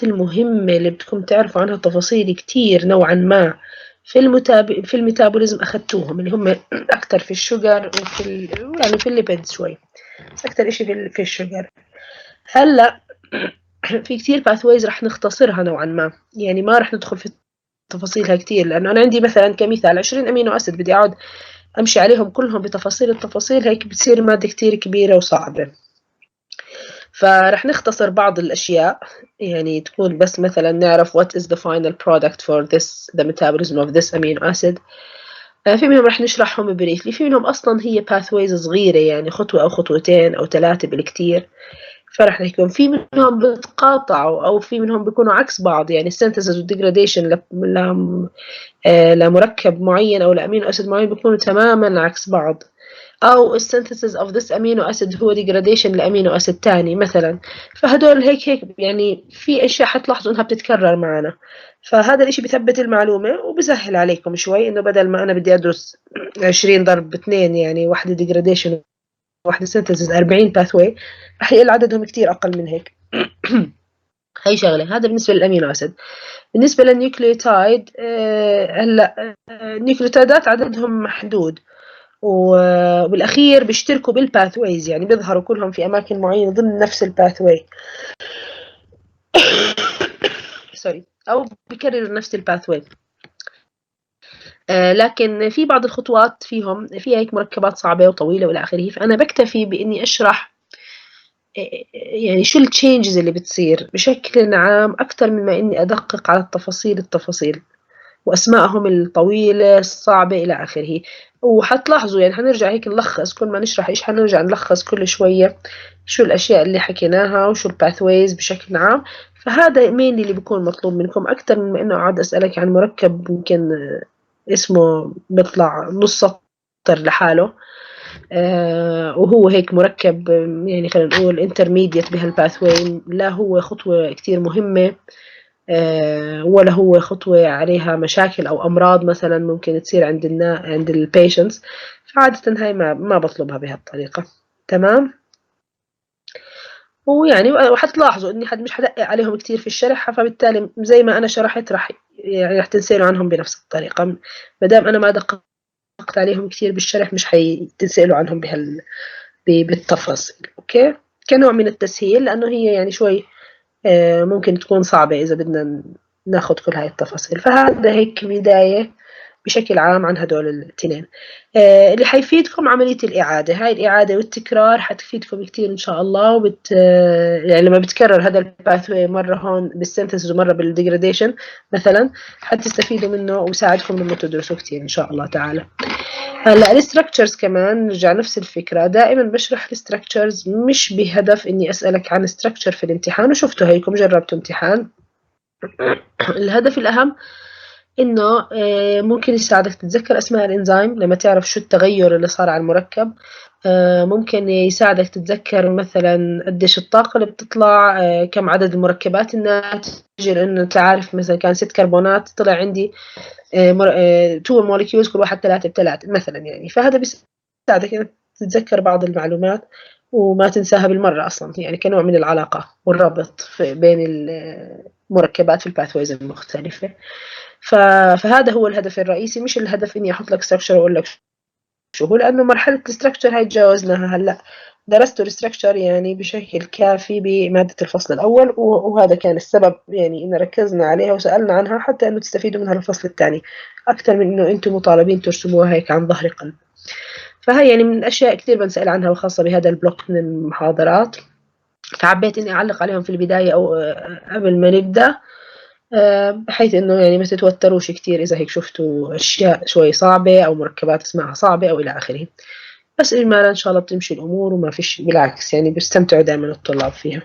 الخطوات المهمة اللي بدكم تعرفوا عنها تفاصيل كتير نوعا ما في الميتابوليزم أخذتوهم، اللي هم أكتر في الشجر وفي يعني في الليبيدز شوي، بس أكتر إشي في الشجر. هلا في كتير باثويز رح نختصرها نوعا ما، يعني ما رح ندخل في تفاصيلها كتير، لأنه أنا عندي مثلا كمثال 20 أمينو أسيد بدي أقعد أمشي عليهم كلهم بتفاصيل التفاصيل، هيك بتصير مادة كتير كبيرة وصعبة. فرح نختصر بعض الأشياء، يعني تكون بس مثلا نعرف what is the final product for this the metabolism of this amino acid. في منهم رح نشرحهم بريفلي، في منهم أصلا هي pathways صغيرة، يعني خطوة أو خطوتين أو 3 بالكتير، فرح نحكيهم. في منهم بتقاطعوا أو في منهم بيكونوا عكس بعض، يعني synthesis و degradation لمركب معين أو لأمينو أسيد معين بيكونوا تماما عكس بعض، أو السينثيسيس of this amino acid هو degradation لأمينو أسيد تاني مثلا. فهدول هيك يعني في أشياء حتلاحظوا إنها بتتكرر معنا، فهذا الإشي بثبت المعلومة وبسهل عليكم شوي، إنه بدل ما أنا بدي أدرس 20 ضرب 2، يعني واحدة degradation وواحدة synthesis 40 pathway، رح يقل عددهم كتير أقل من هيك. هي شغلة. هذا بالنسبة للأمينو أسيد. بالنسبة للنيوكليوتايد، هلا النيوكليوتايدات عددهم محدود، وبالأخير بيشتركوا بالباثويز، يعني بيظهروا كلهم في أماكن معينة ضمن نفس الباثوي سوري، أو بيكرروا نفس الباثوي. لكن في بعض الخطوات فيهم فيها هيك مركبات صعبة وطويلة وإلى آخره، فأنا بكتفي بإني أشرح يعني شو التشينجز اللي بتصير بشكل عام أكثر مما إني أدقق على التفاصيل وأسمائهم الطويلة الصعبة إلى آخره. وحتلاحظوا يعني حنرجع هيك نلخص كل ما نشرح إيش، حنرجع نلخص كل شوية شو الأشياء اللي حكيناها وشو الباثويز بشكل عام. فهذا مين اللي بيكون مطلوب منكم أكثر من إنه أقعد أسألك عن مركب يمكن اسمه بيطلع نص سطر لحاله، وهو هيك مركب يعني خلينا نقول انترميديت بهالباثوي، لا هو خطوة كتير مهمة ولا هو خطوة عليها مشاكل أو أمراض مثلا ممكن تصير عند البيشنتس. فعادة هاي ما بطلبها بهالطريقة. تمام. ويعني وحتلاحظوا إني مش حدقق عليهم كتير في الشرح، فبالتالي زي ما أنا شرحت رح تنسألوا عنهم بنفس الطريقة. مادام أنا ما دققت عليهم كتير بالشرح مش حتنسألوا عنهم بالتفاصيل. أوكي، كنوع من التسهيل، لأنه هي يعني شوي ممكن تكون صعبة إذا بدنا ناخد كل هاي التفاصيل. فهذا هيك بداية بشكل عام عن هدول الاثنين. اللي حيفيدكم عملية الإعادة، هاي الإعادة والتكرار حتفيدكم كتير إن شاء الله. يعني لما بتكرر هذا الباثوي مرة هون بالسينثيسيس ومرة بالديجراديشن مثلا، حتستفيدوا منه ويساعدكم لما تدرسوا كتير إن شاء الله تعالى. هلا الستركتشرز كمان نرجع نفس الفكرة، دائما بشرح الستركتشرز مش بهدف إني أسألك عن ستركتشر في الامتحان وشفتوا هيكم جربتوا امتحان. الهدف الأهم إنه ممكن يساعدك تتذكر أسماء الإنزيم لما تعرف شو التغير اللي صار على المركب. ممكن يساعدك تتذكر مثلا قديش الطاقة اللي بتطلع، كم عدد المركبات الناتجة، لأنه أنت عارف مثلا كان 6 كربونات طلع عندي 2 موليكيولز كل واحد 3 ب3 مثلا، يعني فهذا بيساعدك إنك تتذكر بعض المعلومات وما تنساها بالمرة أصلا، يعني كنوع من العلاقة والربط بين المركبات في الباثويز المختلفة. فهذا هو الهدف الرئيسي، مش الهدف إني أحط لك ستراكشر وأقول لك شو هو، لأنه مرحلة الستراكشر هاي تجاوزناها هلأ، درست الستراكشر يعني بشكل كافي بمادة الفصل الأول، وهذا كان السبب يعني إن ركزنا عليها وسألنا عنها حتى إنه تستفيدوا منها الفصل الثاني أكثر من إنه أنتم مطالبين ترسموها هيك عن ظهر قلب. فهي يعني من الأشياء كثير بنسأل عنها وخاصة بهذا البلوك من المحاضرات، فحبيت إني أعلق عليهم في البداية أو قبل ما نبدأ، بحيث إنه يعني ما تتوتروش كتير إذا هيك شفتوا أشياء شوي صعبة أو مركبات اسمها صعبة أو إلى آخره. بس إجمالا إن شاء الله بتمشي الأمور وما فيش، بالعكس يعني بيستمتعوا دائما الطلاب فيها.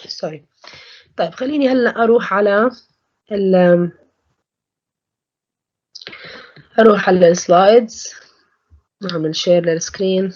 سوري. طيب خليني هلا أروح على السلايدز، نعمل شير للسكرين.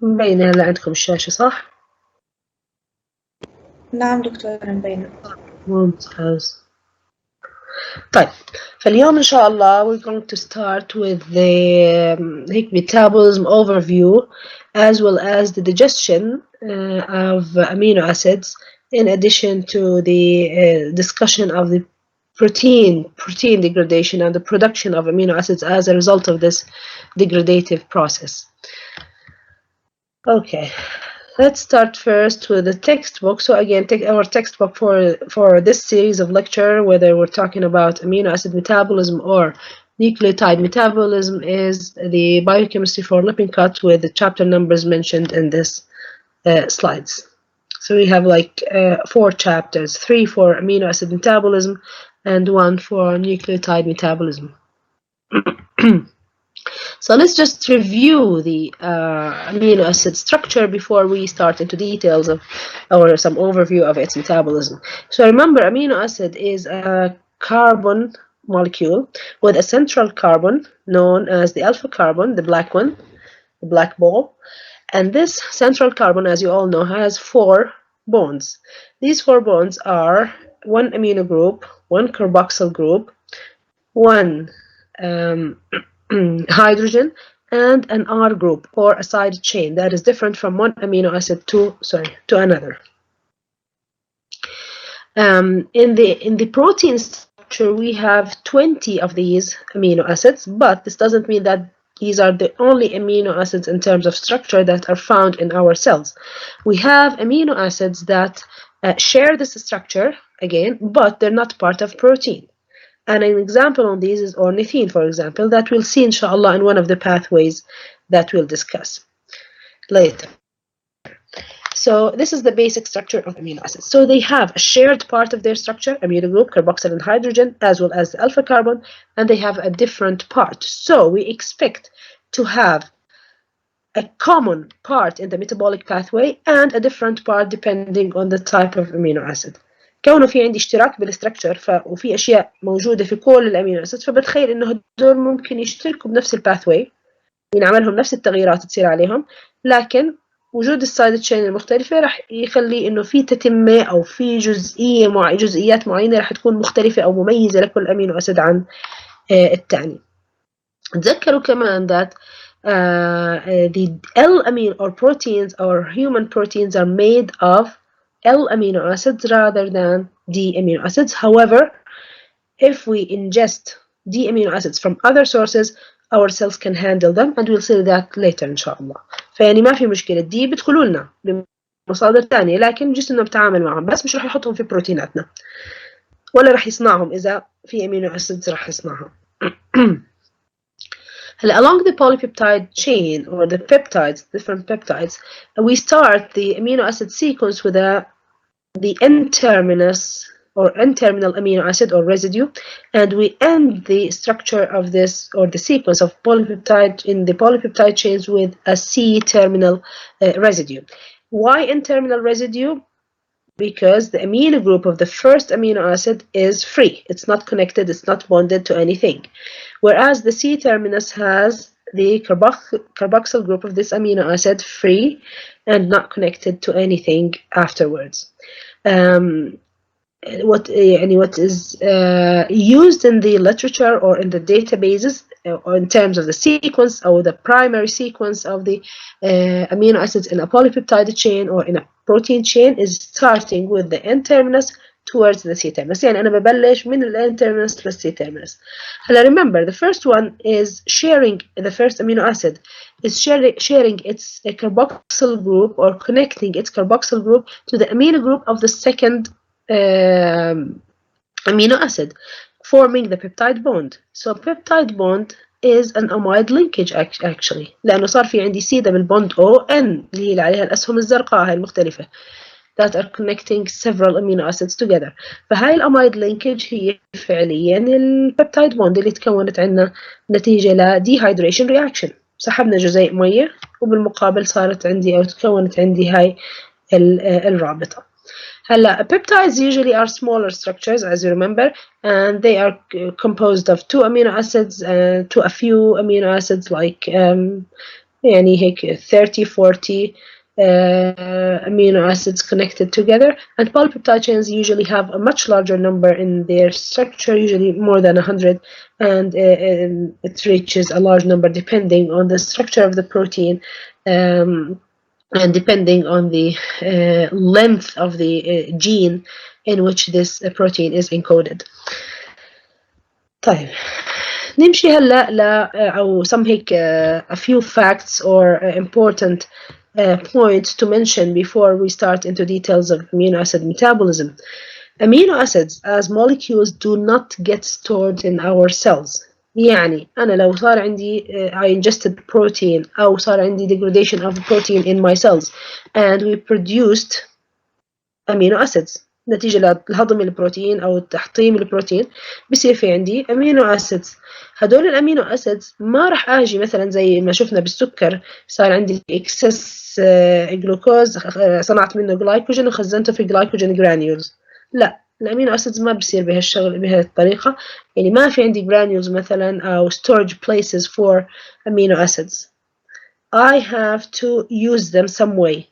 مبينة هلا عندكم الشاشة صح؟ نعم دكتورة مبينة. ممتاز. طيب فاليوم إن شاء الله we're going to start with the هيك metabolism overview as well as the digestion of amino acids in addition to the discussion of the protein degradation and the production of amino acids as a result of this degradative process. Okay. Let's start first with the textbook. So again, take our textbook for this series of lecture, whether we're talking about amino acid metabolism or nucleotide metabolism, is the biochemistry for Lippincott with the chapter numbers mentioned in this slides. So we have like 4 chapters, 3 for amino acid metabolism and 1 for nucleotide metabolism. So let's just review the amino acid structure before we start into details of or some overview of its metabolism. So remember, amino acid is a carbon molecule with a central carbon known as the alpha carbon, the black one, the black ball. And this central carbon, as you all know, has 4 bonds. These 4 bonds are 1 amino group, 1 carboxyl group, 1 hydrogen, and an R group or a side chain that is different from one amino acid to another. In the protein structure, we have 20 of these amino acids, but this doesn't mean that these are the only amino acids in terms of structure that are found in our cells. We have amino acids that share this structure again, but they're not part of protein. And an example on these is ornithine, for example, that we'll see inshallah in one of the pathways that we'll discuss later. So this is the basic structure of amino acids. So they have a shared part of their structure, amino group, carboxyl and hydrogen, as well as the alpha carbon, and they have a different part. So we expect to have a common part in the metabolic pathway and a different part depending on the type of amino acid. كونه في عندي اشتراك بالستركتشر وفي اشياء موجوده في كل الامينو اسيد فبتخيل انه هدول ممكن يشتركوا بنفس الباثواي وينعملهم نفس التغييرات تصير عليهم لكن وجود السايد تشين المختلفه راح يخلي انه في تتمه او في جزئيات معينه راح تكون مختلفه او مميزه لكل امينو اسيد عن الثاني. تذكروا كمان that the L-amino or proteins or human proteins are made of L-amino acids rather than D-amino acids. However, if we ingest D-amino acids from other sources, our cells can handle them, and we'll see that later إن شاء الله. فيعني ما في مشكلة دي بيدخلوا لنا بمصادر ثانية لكن جسمنا بتعامل معهم بس مش راح يحطهم في بروتيناتنا ولا راح يصنعهم إذا في أمينو أسيدز راح يصنعهم. Along the polypeptide chain or the peptides, different peptides, we start the amino acid sequence with the N-terminus or N-terminal amino acid or residue, and we end the structure of this or the sequence of polypeptide in the polypeptide chains with a C-terminal residue. Why N-terminal residue? Because the amino group of the first amino acid is free. It's not connected, it's not bonded to anything. Whereas the C-terminus has the carboxyl group of this amino acid free and not connected to anything afterwards. What is used in the literature or in the databases or in terms of the sequence or the primary sequence of the amino acids in a polypeptide chain or in a protein chain is starting with the N-terminus towards the C-terminus. يعني أنا ببلش من ال N-terminus to C-terminus. هلا remember the first one is sharing the first amino acid is sharing its carboxyl group or connecting its carboxyl group to the amino group of the second amino acid, forming the peptide bond. So peptide bond is an amide linkage actually، لأنه صار في عندي C double bond O N اللي هي عليها الأسهم الزرقاء هاي المختلفة that are connecting several amino acids together. فهاي الأمايد linkage هي فعليا البيبتايد بوند اللي تكونت عندنا نتيجة ل dehydration reaction. سحبنا جزيء مية وبالمقابل صارت عندي أو تكونت عندي هاي الرابطة. هلا peptides usually are smaller structures as you remember, and they are composed of 2 amino acids and to a few amino acids like يعني هيك 30-40 amino acids connected together, and polypeptide chains usually have a much larger number in their structure, usually more than 100, and it reaches a large number depending on the structure of the protein and depending on the length of the gene in which this protein is encoded. طيب نمشي هلا ل أو some هيك a few facts or important points to mention before we start into details of amino acid metabolism. Amino acids as molecules do not get stored in our cells. يعني أنا لو صار عندي I ingested protein أو صار عندي degradation of protein in my cells and we produced amino acids نتيجة لهضم البروتين أو تحطيم البروتين بصير في عندي amino acids. هدول الامينو acids ما راح اجي مثلا زي ما شفنا بالسكر صار عندي excess جلوكوز صنعت منه جلايكوجين وخزنته في جلايكوجين جرانيولز. لا، الامينو acids ما بصير بهالشغل بهذه الطريقة، يعني ما في عندي granules مثلا أو storage places for amino acids. I have to use them some way.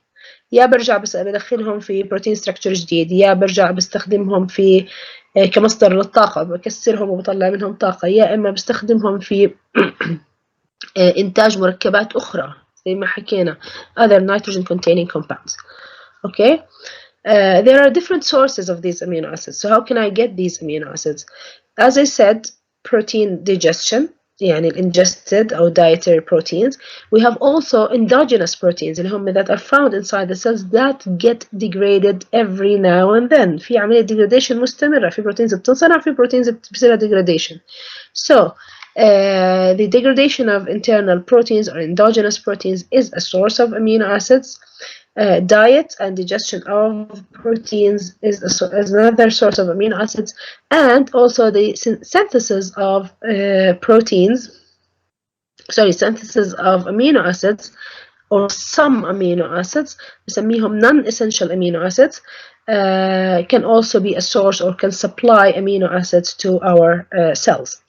يا برجع بس بدخلهم في بروتين ستراكشر جديد، يا برجع بستخدمهم في كمصدر للطاقة بكسرهم وبطلع منهم طاقة، يا إما بستخدمهم في إنتاج مركبات أخرى زي ما حكينا other nitrogen containing compounds. Okay. There are different sources of these amino acids. So how can I get these amino acids? As I said, protein digestion يعني ingested or dietary proteins. We have also endogenous proteins اللي هم that are found inside the cells that get degraded every now and then. في عملية degradation مستمرة، في proteins بتنصنع، في proteins بتصير degradation. So the degradation of internal proteins or endogenous proteins is a source of amino acids. Diet and digestion of proteins is another source of amino acids, and also the synthesis of synthesis of amino acids or some amino acids نسميهم non-essential amino acids can also be a source or can supply amino acids to our cells.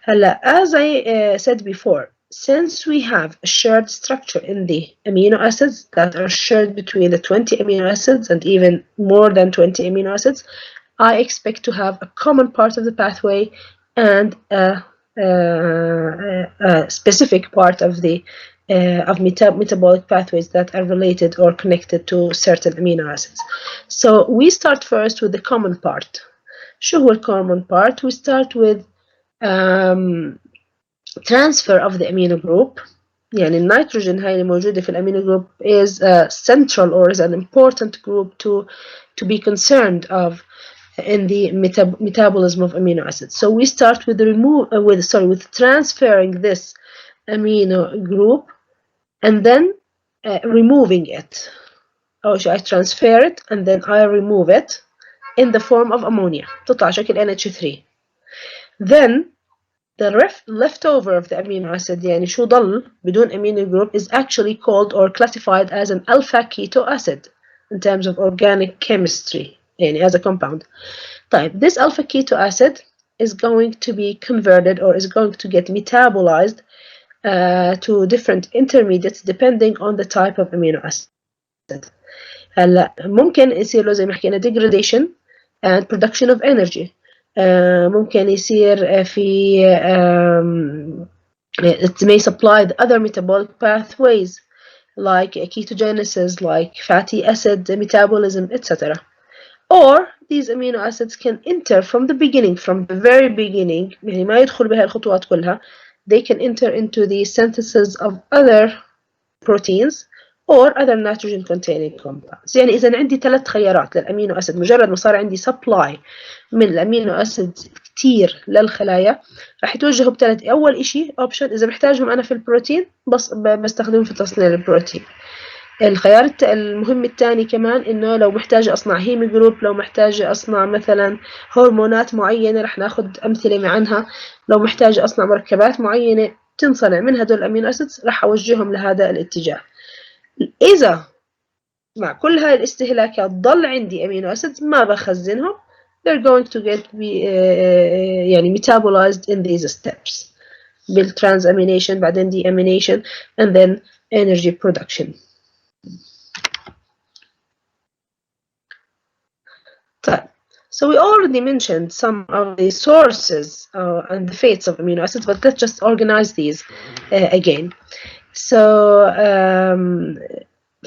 هلا as I said before, since we have a shared structure in the amino acids that are shared between the 20 amino acids and even more than 20 amino acids, I expect to have a common part of the pathway and a specific part of the metabolic pathways that are related or connected to certain amino acids. So we start first with the common part. شو هو common part? We start with transfer of the amino group. يعني النيتروجين هاي الموجودة في الامينو group is a central or is an important group to be concerned of in the metabolism of amino acids. So we start with with transferring this amino group and then removing it. I transfer it and then I remove it in the form of ammonia. تطلع شكل NH3. Then the leftover of the amino acid يعني شو ضل بدون amino group is actually called or classified as an alpha keto acid in terms of organic chemistry يعني as a compound. طيب, this alpha keto acid is going to be converted or is going to get metabolized to different intermediates depending on the type of amino acid. هلا ممكن يصير له زي ما حكينا degradation and production of energy. ممكن يصير في it may supply the other metabolic pathways like ketogenesis, like fatty acid metabolism, etc. Or these amino acids can enter from the beginning, from the very beginning, يعني ما يدخل بها الخطوات كلها. They can enter into the synthesis of other proteins or other nitrogen containing compounds. يعني إذا عندي 3 خيارات للأمينو أسيد، مجرد ما صار عندي supply من الأمينو أسيد كتير للخلايا راح يتوجهوا بثلاث. أول إشي option إذا محتاجهم أنا في البروتين بستخدمهم في تصنيع البروتين. الخيار المهم الثاني كمان إنه لو محتاجة أصنع هيمي جروب، لو محتاجة أصنع مثلا هرمونات معينة رح ناخد أمثلة عنها، لو محتاجة أصنع مركبات معينة تنصنع من هدول الأمينو أسيدز رح أوجههم لهذا الاتجاه. إذا مع كل هاي الاستهلاكات ضل عندي أمينو أسيدز ما بخزنهم، they're going to get يعني metabolized in these steps بالtransamination بعدين deamination and then energy production. So we already mentioned some of the sources and the fates of amino acids, but let's just organize these again. So,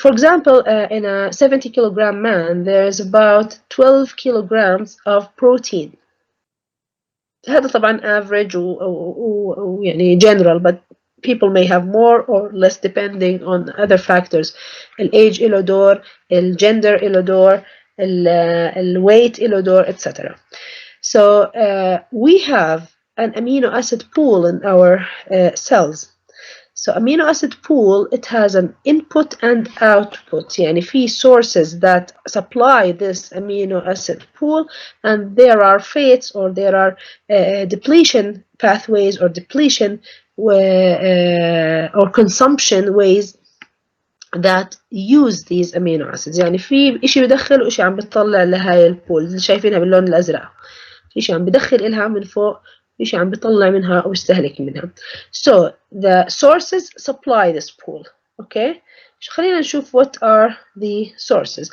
for example, in a 70 kilogram man, there's about 12 kilograms of protein. هذا طبعا average و يعني general, but people may have more or less depending on other factors. الage إله دور, الgender إله دور, الweight إله دور, etc. So we have an amino acid pool in our cells. So amino acid pool, it has an input and output. يعني في sources that supply this amino acid pool, and there are fates or there are depletion pathways or depletion or consumption ways that use these amino acids. يعني في إشي بدخل وإشي عم بتطلع لهاي البول اللي شايفينها باللون الأزرق. في شيء عم بدخل إلها من فوق، في شيء عم بيطلع منها أو يستهلك منها. So the sources supply this pool. Okay. خلينا نشوف what are the sources.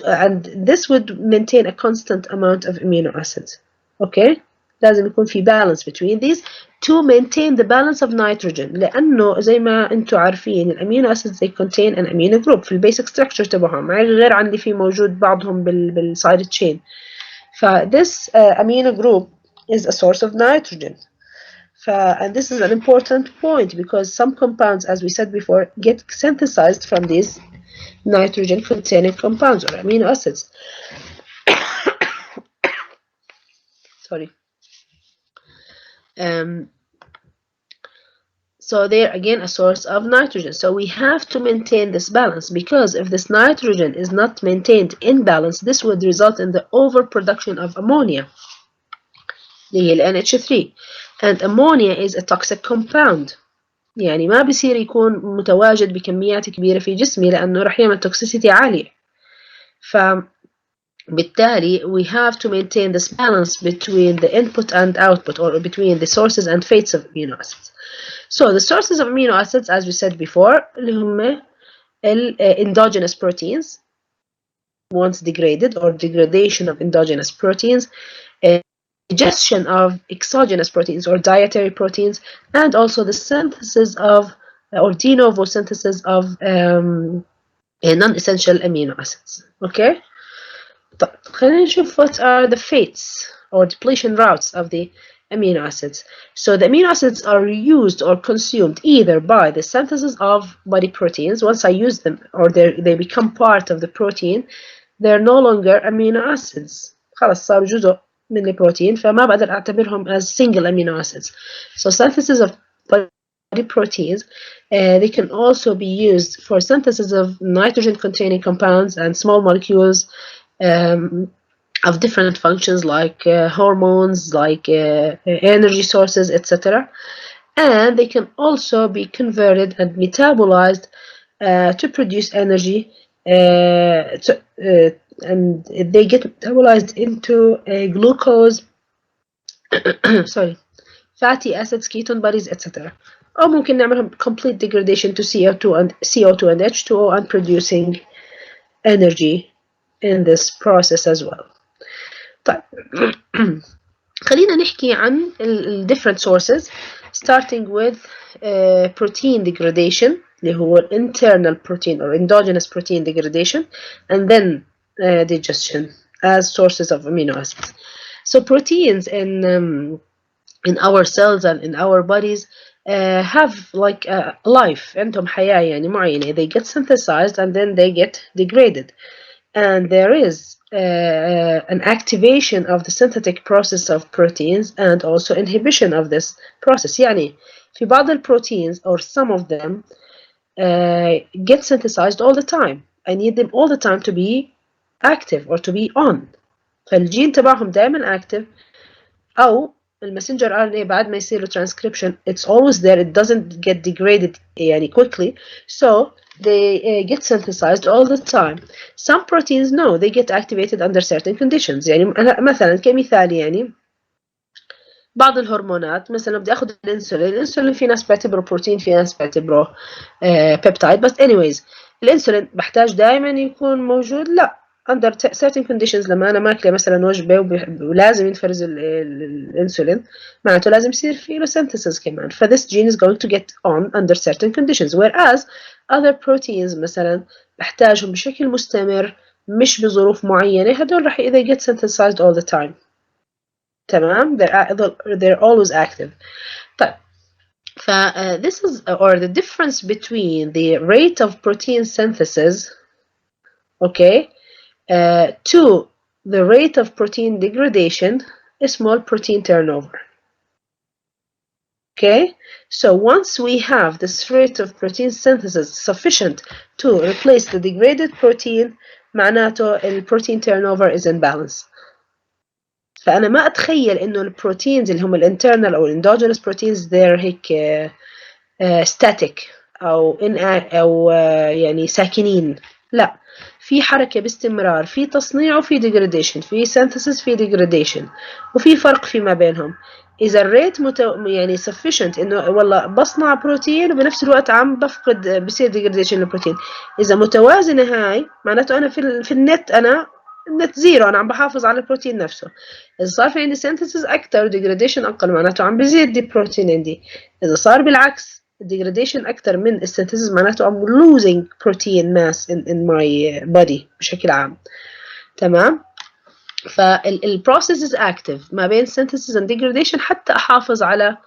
And this would maintain a constant amount of amino acids. Okay. لازم يكون في balance between these to maintain the balance of nitrogen. لأنه زي ما أنتم عارفين الأمينو acids they contain an amino group في البasic structure تبعهم، غير عن اللي في موجود بعضهم بالside chain. This amino group is a source of nitrogen. And this is an important point because some compounds, as we said before, get synthesized from these nitrogen containing compounds or amino acids. Sorry. So they're again a source of nitrogen. So we have to maintain this balance, because if this nitrogen is not maintained in balance, this would result in the overproduction of ammonia, اللي هي NH3. And ammonia is a toxic compound. يعني ما بصير يكون متواجد بكميات كبيرة في جسمي لأنه رح يعمل toxicity عالية. فبالتالي we have to maintain this balance between the input and output, or between the sources and fates of amino acids. So the sources of amino acids, as we said before, اللي هم endogenous proteins, once degraded, or degradation of endogenous proteins, digestion of exogenous proteins or dietary proteins, and also the synthesis of or de novo synthesis of non-essential amino acids. Okay. طيب خلينا نشوف what are the fates or depletion routes of the amino acids. So the amino acids are used or consumed either by the synthesis of body proteins. Once I use them or they become part of the protein, they're no longer amino acids. خلاص صاروا جزء من البروتين، فما بقدر أعتبرهم as single amino acids. So synthesis of body proteins, they can also be used for synthesis of nitrogen-containing compounds and small molecules of different functions, like hormones, like energy sources, etc. And they can also be converted and metabolized to produce energy, and they get metabolized into glucose, sorry, fatty acids, ketone bodies, etc. أو ممكن نعملهم complete degradation to CO2 and H2O and producing energy in this process as well. طيب خلينا نحكي عن different sources, starting with protein degradation اللي هو internal protein or endogenous protein degradation, and then digestion as sources of amino acids. So proteins in our cells and in our bodies, have like a life, عندهم حياة يعني معينة. They get synthesized and then they get degraded. And there is an activation of the synthetic process of proteins and also inhibition of this process. يعني في بعض البروتينز or some of them get synthesized all the time. I need them all the time to be active or to be on. فالجين تبعهم دائما active، أو المسنجر RNA بعد ما يصير له transcription it's always there, it doesn't get degraded يعني quickly, so they get synthesized all the time. Some proteins no, they get activated under certain conditions. يعني مثلا كمثال يعني بعض الهرمونات، مثلا بدي اخذ الانسولين في ناس بيعتبره بروتين، في ناس بيعتبره بيبتايد، بس anyways الانسولين بحتاج دائما يكون موجود؟ لا، under certain conditions. لما انا ماكله مثلا وجبه ولازم ينفرز الانسولين، معناته لازم يصير في له synthesis كمان، ف this gene is going to get on under certain conditions, whereas other proteins مثلا بحتاجهم بشكل مستمر مش بظروف معينه، هدول راح they get synthesized all the time. تمام، they're always active. طيب this is or the difference between the rate of protein synthesis, okay, to the rate of protein degradation is small protein turnover. Okay, so once we have this rate of protein synthesis sufficient to replace the degraded protein معناته البروتين turnover is in balance. فأنا ما أتخيل إنه البروتينز اللي هم الانترنال أو الاندوجينس بروتينز they're هيك static أو يعني ساكنين، لا، في حركة باستمرار، في تصنيع وفي degradation، في synthesis في degradation، وفي فرق فيما بينهم. إذا الريت يعني sufficient إنه والله بصنع بروتين وبنفس الوقت عم بفقد بصير degradation للبروتين، إذا متوازنة هاي معناته أنا في النت أنا النت زيرو، أنا عم بحافظ على البروتين نفسه. إذا صار في عندي synthesis أكتر degradation أقل معناته عم بزيد دي بروتين عندي. إذا صار بالعكس degradation أكتر من السينثيسيس معناته I'm losing protein mass in my body بشكل عام. تمام، فالبروسيس is active ما بين synthesis and degradation حتى أحافظ على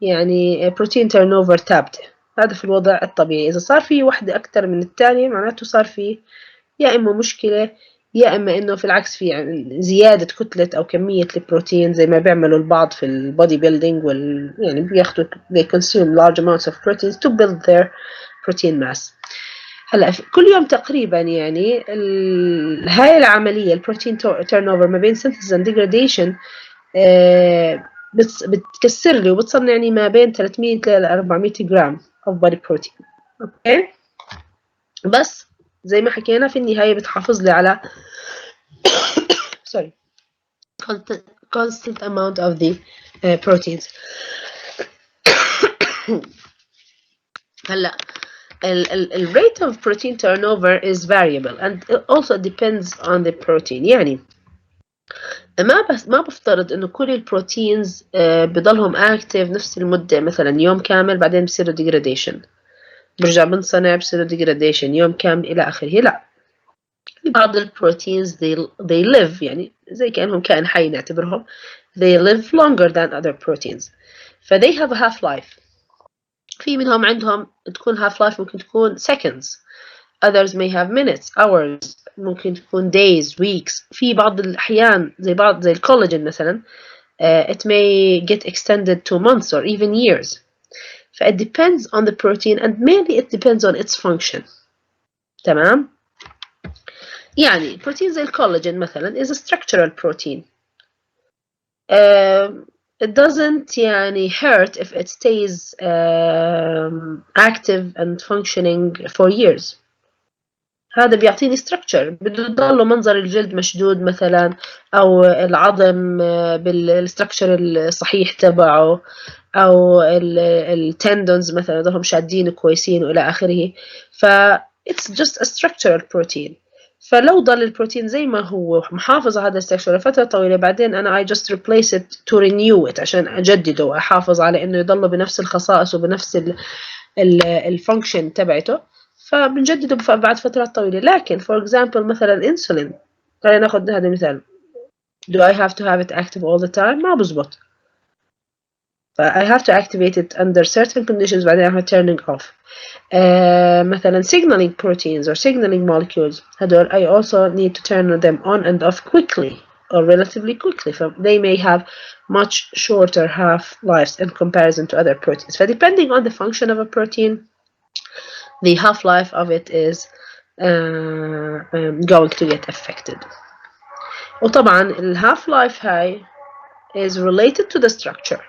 يعني protein turnover ثابتة. هذا في الوضع الطبيعي. إذا صار في وحدة أكتر من الثانية معناته صار في يا إما مشكلة يا إما إنه في العكس في يعني زيادة كتلة أو كمية البروتين زي ما بيعملوا البعض في البودي بيلدينج يعني بياخدوا they consume large amounts of proteins to build their protein mass. هلا كل يوم تقريبا يعني هاي العملية البروتين turnover ما بين synthesis and degradation بتكسر لي وبتصنع يعني ما بين 300 ل 400 جرام of body protein. اوكي، بس زي ما حكينا في النهاية بتحافظ لي على sorry constant amount of the proteins. هلا ال rate of protein turnover is variable and it also depends on the protein. يعني ما بفترض انه كل البروتينز بضلهم active نفس المدة، مثلا يوم كامل بعدين بصيروا degradation، برجع بنصنع بصيروا degradation يوم كامل إلى آخره. لا، بعض البروتينز they live يعني زي كأنهم كائن حي نعتبرهم they live longer than other proteins، ف they have a half life. في منهم عندهم تكون half life ممكن تكون seconds, others may have minutes, hours, ممكن تكون days, weeks. في بعض الأحيان زي الكولاجين مثلا it may get extended to months or even years. ف it depends on the protein and mainly it depends on its function. تمام، يعني بروتين زي الكولاجين مثلا is a structural protein. It doesn't يعني hurt if it stays active and functioning for years. هذا بيعطيني structure، بده يضل منظر الجلد مشدود مثلا أو العظم بالستركتشر الصحيح تبعه، أو التندونز مثلا يضلهم شادين كويسين وإلى آخره. ف it's just a structural protein. فلو ضل البروتين زي ما هو محافظ على هذا الستركتشر لفترة طويلة بعدين أنا I just replace it to renew it عشان أجدده وأحافظ على إنه يضل بنفس الخصائص وبنفس الفانكشن تبعته، فبنجدده بعد فترات طويلة. لكن for example مثلا insulin، خلينا ناخذ هذا المثال، do I have to have it active all the time؟ ما بزبط. I have to activate it under certain conditions بعدين I'm turning off. مثلا signaling proteins or signaling molecules هدول I also need to turn them on and off quickly or relatively quickly. So they may have much shorter half-lives in comparison to other proteins. So depending on the function of a protein, the half-life of it is going to get affected. وطبعا ال half-life هاي is related to the structure.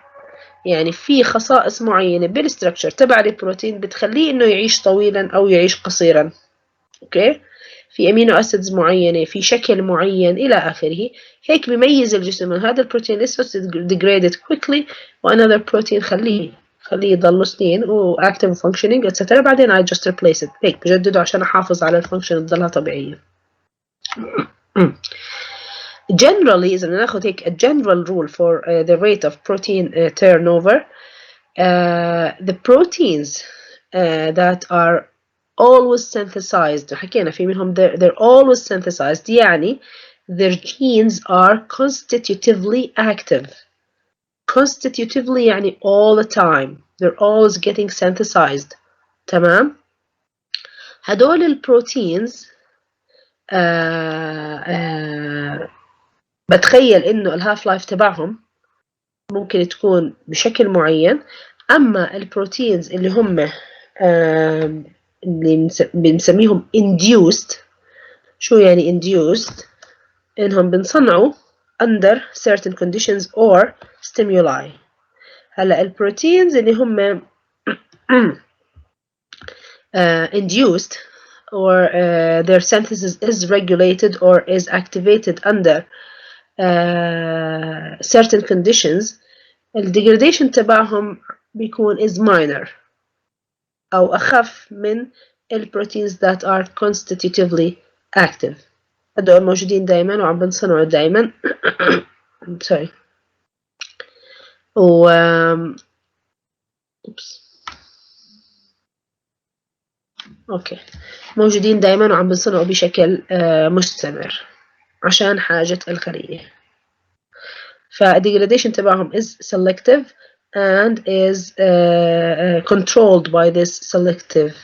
يعني في خصائص معينة بالستركتشر تبع البروتين بتخليه انه يعيش طويلا او يعيش قصيرا. اوكي، في امينو اسيدز معينة في شكل معين الى اخره، هيك بيميز الجسم هذا البروتين لسه degraded quickly وانذر بروتين خليه يضل سنين و active functioning etc. بعدين I just replace it، هيك بجدده عشان احافظ على الفانكشن تضلها طبيعية. Generally إذا ناخذ هيك a general rule for the rate of protein turnover, the proteins that are always synthesized حكينا في منهم they're always synthesized يعني their genes are constitutively active. Constitutively يعني all the time they're always getting synthesized. تمام. هدول البروتينز بتخيل انه الهاف لايف تبعهم ممكن تكون بشكل معين، اما البروتينز اللي هم اللي بنسميهم induced، شو يعني induced؟ انهم بنصنعوا under certain conditions or stimuli. هلا البروتينز اللي هم induced or their synthesis is regulated or is activated under certain conditions، الديجراديشن تبعهم بيكون is minor أو أخف من البروتينز that are constitutively active. هدول موجودين دائما وعم بنصنعوا دائما sorry و اوكي موجودين دائما وعم بنصنعوا بشكل مستمر عشان حاجة الخلية. فالديجراديشن تبعهم is selective and is controlled by this selective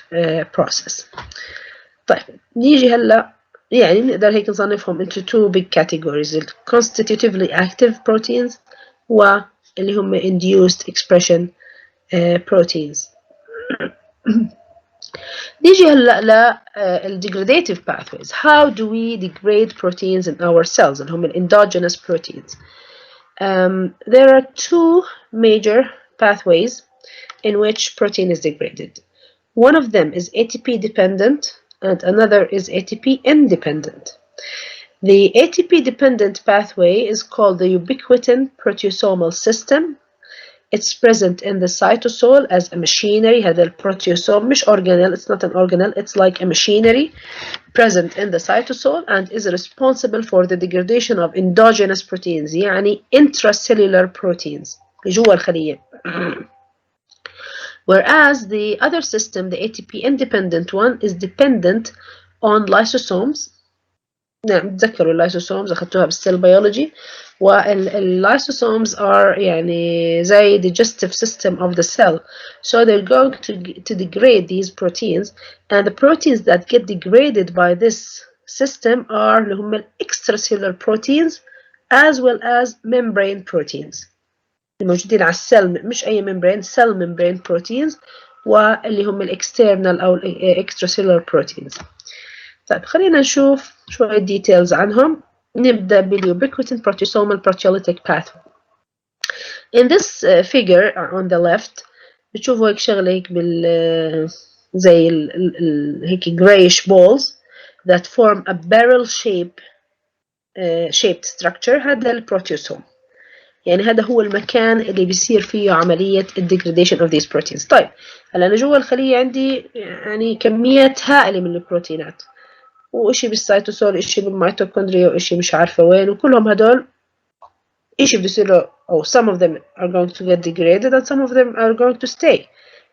process. طيب نيجي هلا يعني نقدر هيك نصنفهم into two big categories: ال constitutively active proteins واللي هم induced expression proteins. نيجي هلا ل degradative pathways. How do we degrade proteins in our cells اللي هم ال endogenous proteins? There are two major pathways in which protein is degraded. One of them is ATP dependent and another is ATP independent. The ATP dependent pathway is called the ubiquitin proteasomal system. It's present in the cytosol as a machinery. هذا البروتيوسوم مش organelle, it's not an organelle, it's like a machinery present in the cytosol and is responsible for the degradation of endogenous proteins يعني intracellular proteins جوا الخلية. Whereas the other system, the ATP independent one, is dependent on lysosomes. نعم تذكروا اللايسوسومز أخذتوها بالسيل بيولوجي، واللايسوسومز are يعني زي digestive system of the cell, so they're going to degrade these proteins, and the proteins that get degraded by this system are اللي هم extracellular proteins as well as membrane proteins الموجودين على السيل، مش أي membrane، cell membrane proteins، واللي هم external أو extracellular proteins. طيب خلينا نشوف شوية details عنهم. نبدأ بالubiquitin proteasomal proteolytic pathway. In this figure on the left بتشوفوا هيك شغلة هيك بال زي هيك grayish balls that form a barrel shaped structure. هذا البروتيوسوم، يعني هذا هو المكان اللي بيصير فيه عملية degradation of these proteins. طيب هلا أنا جوا الخلية عندي يعني كميات هائلة من البروتينات، وإشي بالسيتوسول، إشي بالميتوكوندريا، وإشي مش عارفة وين، وكلهم هدول إشي بيصيروا أو some of them are going to get degraded and some of them are going to stay.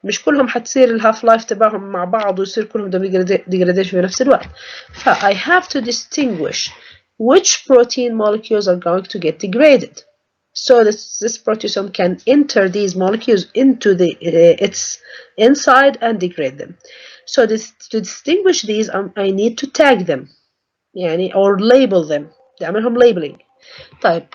مش كلهم حتصير الهاف لايف تبعهم مع بعض ويصير كلهم degradation في نفس الوقت. ف I have to distinguish which protein molecules are going to get degraded. So this proteasome can enter these molecules into its inside and degrade them. So to distinguish these, I need to tag them يعني or label them. نعملهم labeling. طيب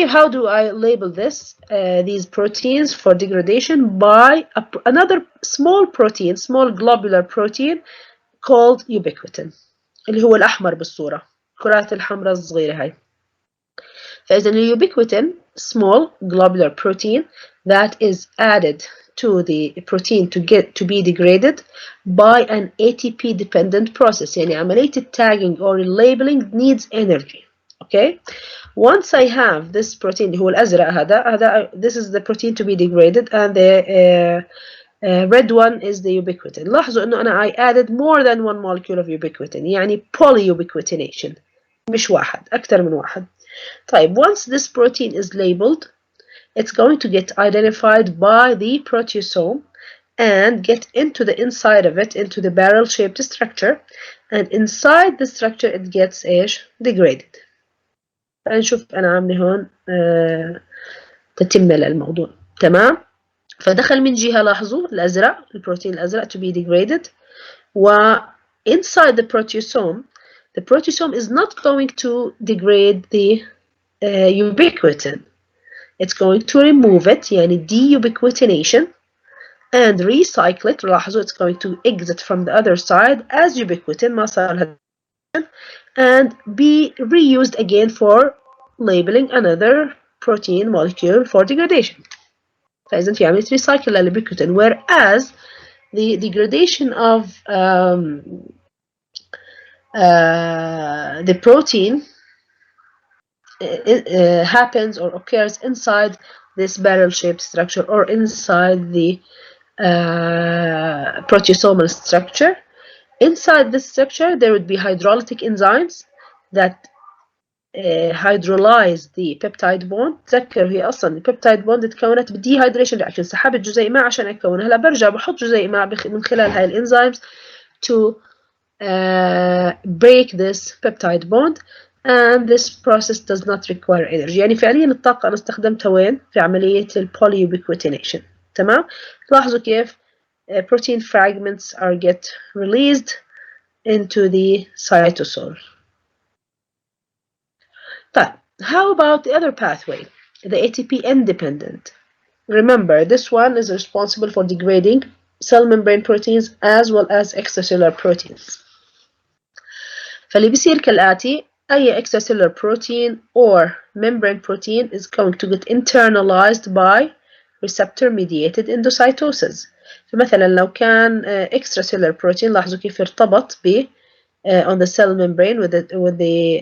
how do I label this these proteins for degradation? By another small protein, small globular protein called ubiquitin اللي هو الأحمر بالصورة الكرات الحمراء الصغيرة هاي. فإذا الubiquitin small globular protein that is added to the protein to be degraded by an ATP dependent process. يعني عملية tagging or labeling needs energy. Okay. Once I have this protein اللي هو الأزرق هذا this is the protein to be degraded and the red one is the ubiquitin. لاحظوا إنه أنا I added more than one molecule of ubiquitin يعني polyubiquitination مش واحد أكثر من واحد. طيب once this protein is labeled it's going to get identified by the proteasome and get into the inside of it into the barrel shaped structure and inside the structure it gets إيش degraded. فنشوف أنا عاملة هون تتمة للموضوع. تمام. فدخل من جهة لاحظوا الأزرق البروتين الأزرق to be degraded و inside the proteasome is not going to degrade the ubiquitin. It's going to remove it يعني deubiquitination and recycle it. لاحظوا it's going to exit from the other side as ubiquitin ما صار and be reused again for labeling another protein molecule for degradation. فإذا في عملية recycle للubiquitin whereas the degradation of the protein happens or occurs inside this barrel-shaped structure or inside the proteasomal structure. Inside this structure there would be hydrolytic enzymes that hydrolyze the peptide bond. تذكر هي أصلا البيبتايد بوند تكونت بالديهايدريشن رياكشن سحبت جزيء ماء عشان أكونها. هلا برجع بحط جزيء ماء من خلال هاي الانزيمز to break this peptide bond and this process does not require energy. يعني فعليا الطاقة أنا استخدمتها وين؟ في عملية polyubiquitination. تمام؟ لاحظوا كيف protein fragments are get released into the cytosol. طيب how about the other pathway, the ATP independent? Remember this one is responsible for degrading cell membrane proteins as well as extracellular proteins. فاللي بيصير كالآتي أي extracellular protein or membrane protein is going to get internalized by receptor mediated endocytosis. فمثلا لو كان extracellular protein لاحظوا كيف ارتبط ب on the cell membrane with the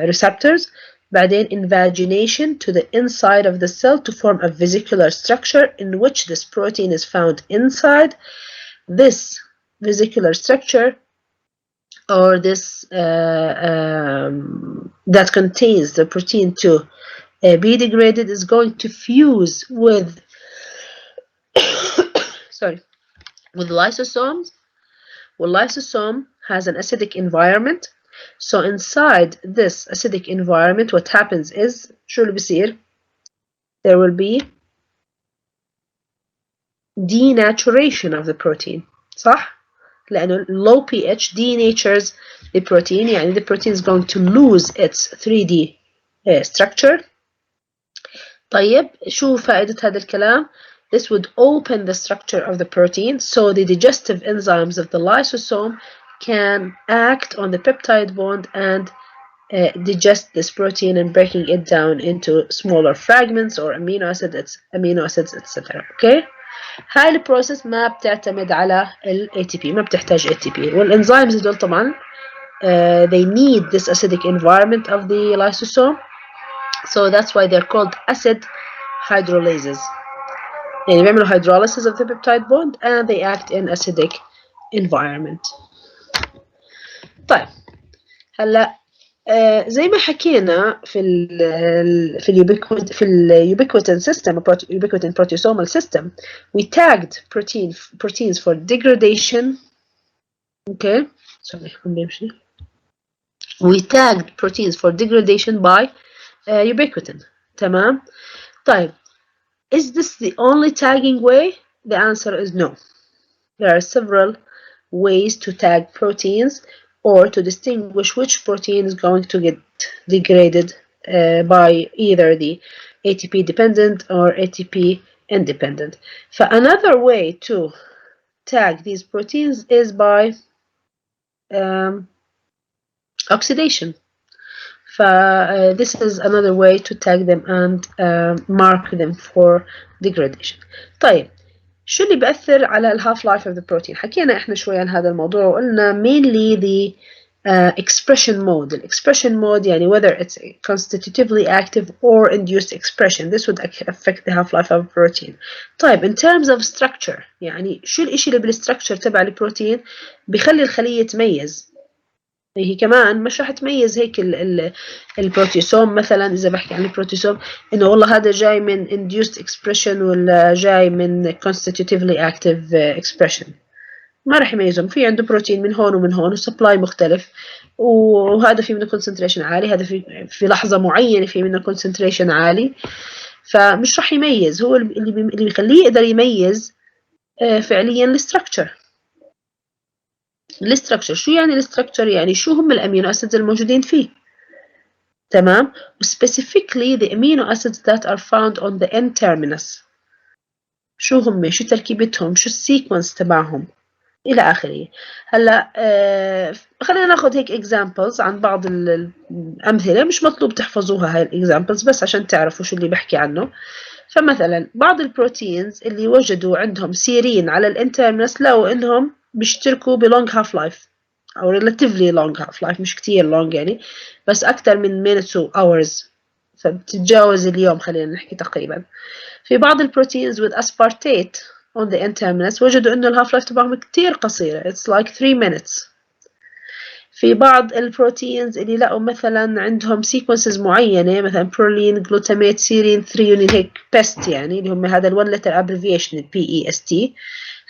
receptors بعدين invagination to the inside of the cell to form a vesicular structure in which this protein is found inside. This vesicular structure or this that contains the protein to be degraded is going to fuse with with lysosomes. Well, lysosome has an acidic environment, so inside this acidic environment what happens is شو اللي بيصير؟ there will be denaturation of the protein. صح؟ لأنه low pH denatures the protein يعني the protein is going to lose its 3D structure. طيب شو فائدة هذا الكلام؟ This would open the structure of the protein so the digestive enzymes of the lysosome can act on the peptide bond and digest this protein and breaking it down into smaller fragments or amino acids etc. Okay. هاي البروسيس ما بتعتمد على ال ATP ما بتحتاج ATP والانزيمز دول طبعا they need this acidic environment of the lysosome so that's why they're called acid hydrolases. يعني بيعملوا hydrolysis of the peptide bond and they act in acidic environment. طيب هلا زي ما حكينا في الubiquitin system ubiquitin proteasomal system we tagged proteins for degradation. Okay, sorry we tagged proteins for degradation by ubiquitin. تمام. طيب is this the only tagging way? The answer is no. There are several ways to tag proteins or to distinguish which protein is going to get degraded by either the ATP dependent or ATP independent. Another way to tag these proteins is by oxidation. This is another way to tag them and mark them for degradation. طيب شو اللي بأثر على الهاف لايف of the protein؟ حكينا احنا شوي عن هذا الموضوع وقلنا mainly the expression mode. The expression mode يعني whether it's constitutively active or induced expression. This would affect the half-life of a protein. طيب in terms of structure يعني شو الإشي اللي بالستركتشر تبع البروتين بيخلي الخلية تميز؟ هي كمان مش راح تميز هيك البروتيسوم مثلا اذا بحكي عن البروتيسوم انه والله هذا جاي من induced expression ولا جاي من constitutively active expression. ما راح يميزهم. في عنده بروتين من هون ومن هون وسبلاي مختلف وهذا في منه concentration عالي، هذا في لحظة معينة في منه concentration عالي، فمش راح يميز. هو اللي بيخليه يقدر يميز فعليا الستركتشر. الستركتشر شو يعني الستركتشر؟ يعني شو هم الامينو اسيدز الموجودين فيه. تمام. specifically the amino acids that are found on the N terminus. شو هم؟ شو تركيبتهم؟ شو السيكونس تبعهم الى اخره. هلا خلينا ناخذ هيك examples عن بعض الامثله، مش مطلوب تحفظوها هاي الاكزامبلز بس عشان تعرفوا شو اللي بحكي عنه. فمثلا بعض البروتينز اللي وجدوا عندهم سيرين على الان تيرمينس لقوا انهم بيشتركوا بلونج هاف لايف او relatively long half life، مش كتير long يعني، بس اكثر من minutes و hours، فبتتجاوز اليوم خلينا نحكي تقريبا. في بعض البروتينز with aspartate on the N terminus وجدوا انه الهاف لايف تبعهم كتير قصيرة، it's like 3 minutes. في بعض البروتينز اللي لقوا مثلا عندهم sequences معينة مثلا برولين جلوتاميت سيرين ثريونين هيك PEST يعني اللي هم هذا ال one letter abbreviation PEST.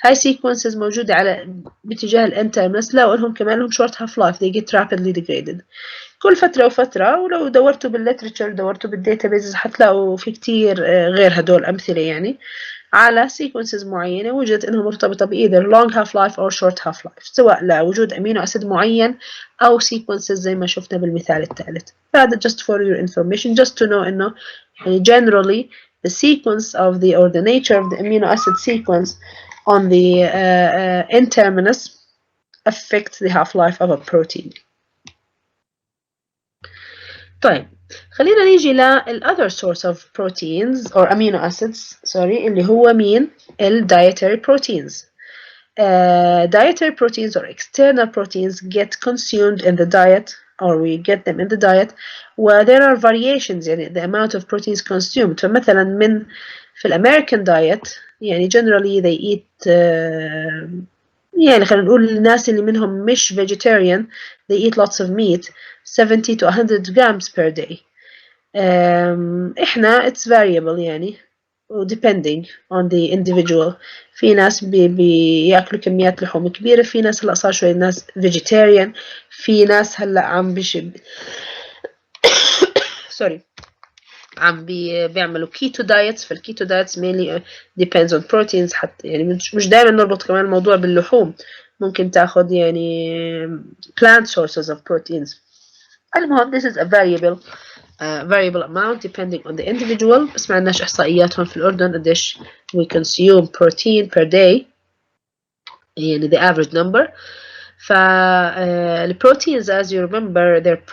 هاي sequences موجودة على باتجاه ال N terminus لقوا انهم كمان لهم short half life they get rapidly degraded. كل فترة وفترة، ولو دورتوا بالليترشر دورتوا بالداتابيز حتلاقوا في كتير غير هدول أمثلة يعني على sequences معينة وجدت إنها مرتبطة بإيذر long half life or short half life، سواء لوجود أمينو أسيد معين أو sequences زي ما شفنا بالمثال الثالث. فهذا just for your information, just to know إنه يعني generally the sequence of the or the nature of the amino acid sequence on the N terminus affects the half life of a protein. طيب خلينا نيجي other source of proteins or amino acids اللي هو مين؟ dietary proteins. Dietary proteins or external proteins get consumed in the diet or we get them in the diet where there are variations يعني the amount of proteins consumed. فمثلا من في الأمريكان diet يعني generally they eat يعني خلينا نقول الناس اللي منهم مش vegetarian they eat lots of meat 70 to 100 grams per day. إحنا it's variable يعني depending on the individual. في ناس بياكلوا كميات لحوم كبيرة، في ناس هلا صار شوي ناس vegetarian، في ناس هلا عم sorry عم بيعملوا keto diets. فالكيتو diets mainly depends on proteins حتى يعني مش دائما نربط كمان الموضوع باللحوم، ممكن تاخذ يعني plant sources of proteins. المهم this is a variable amount depending on the individual. بس ما عندناش إحصائيات هون في الأردن قديش we consume protein per day يعني the average number. the proteins as you remember they're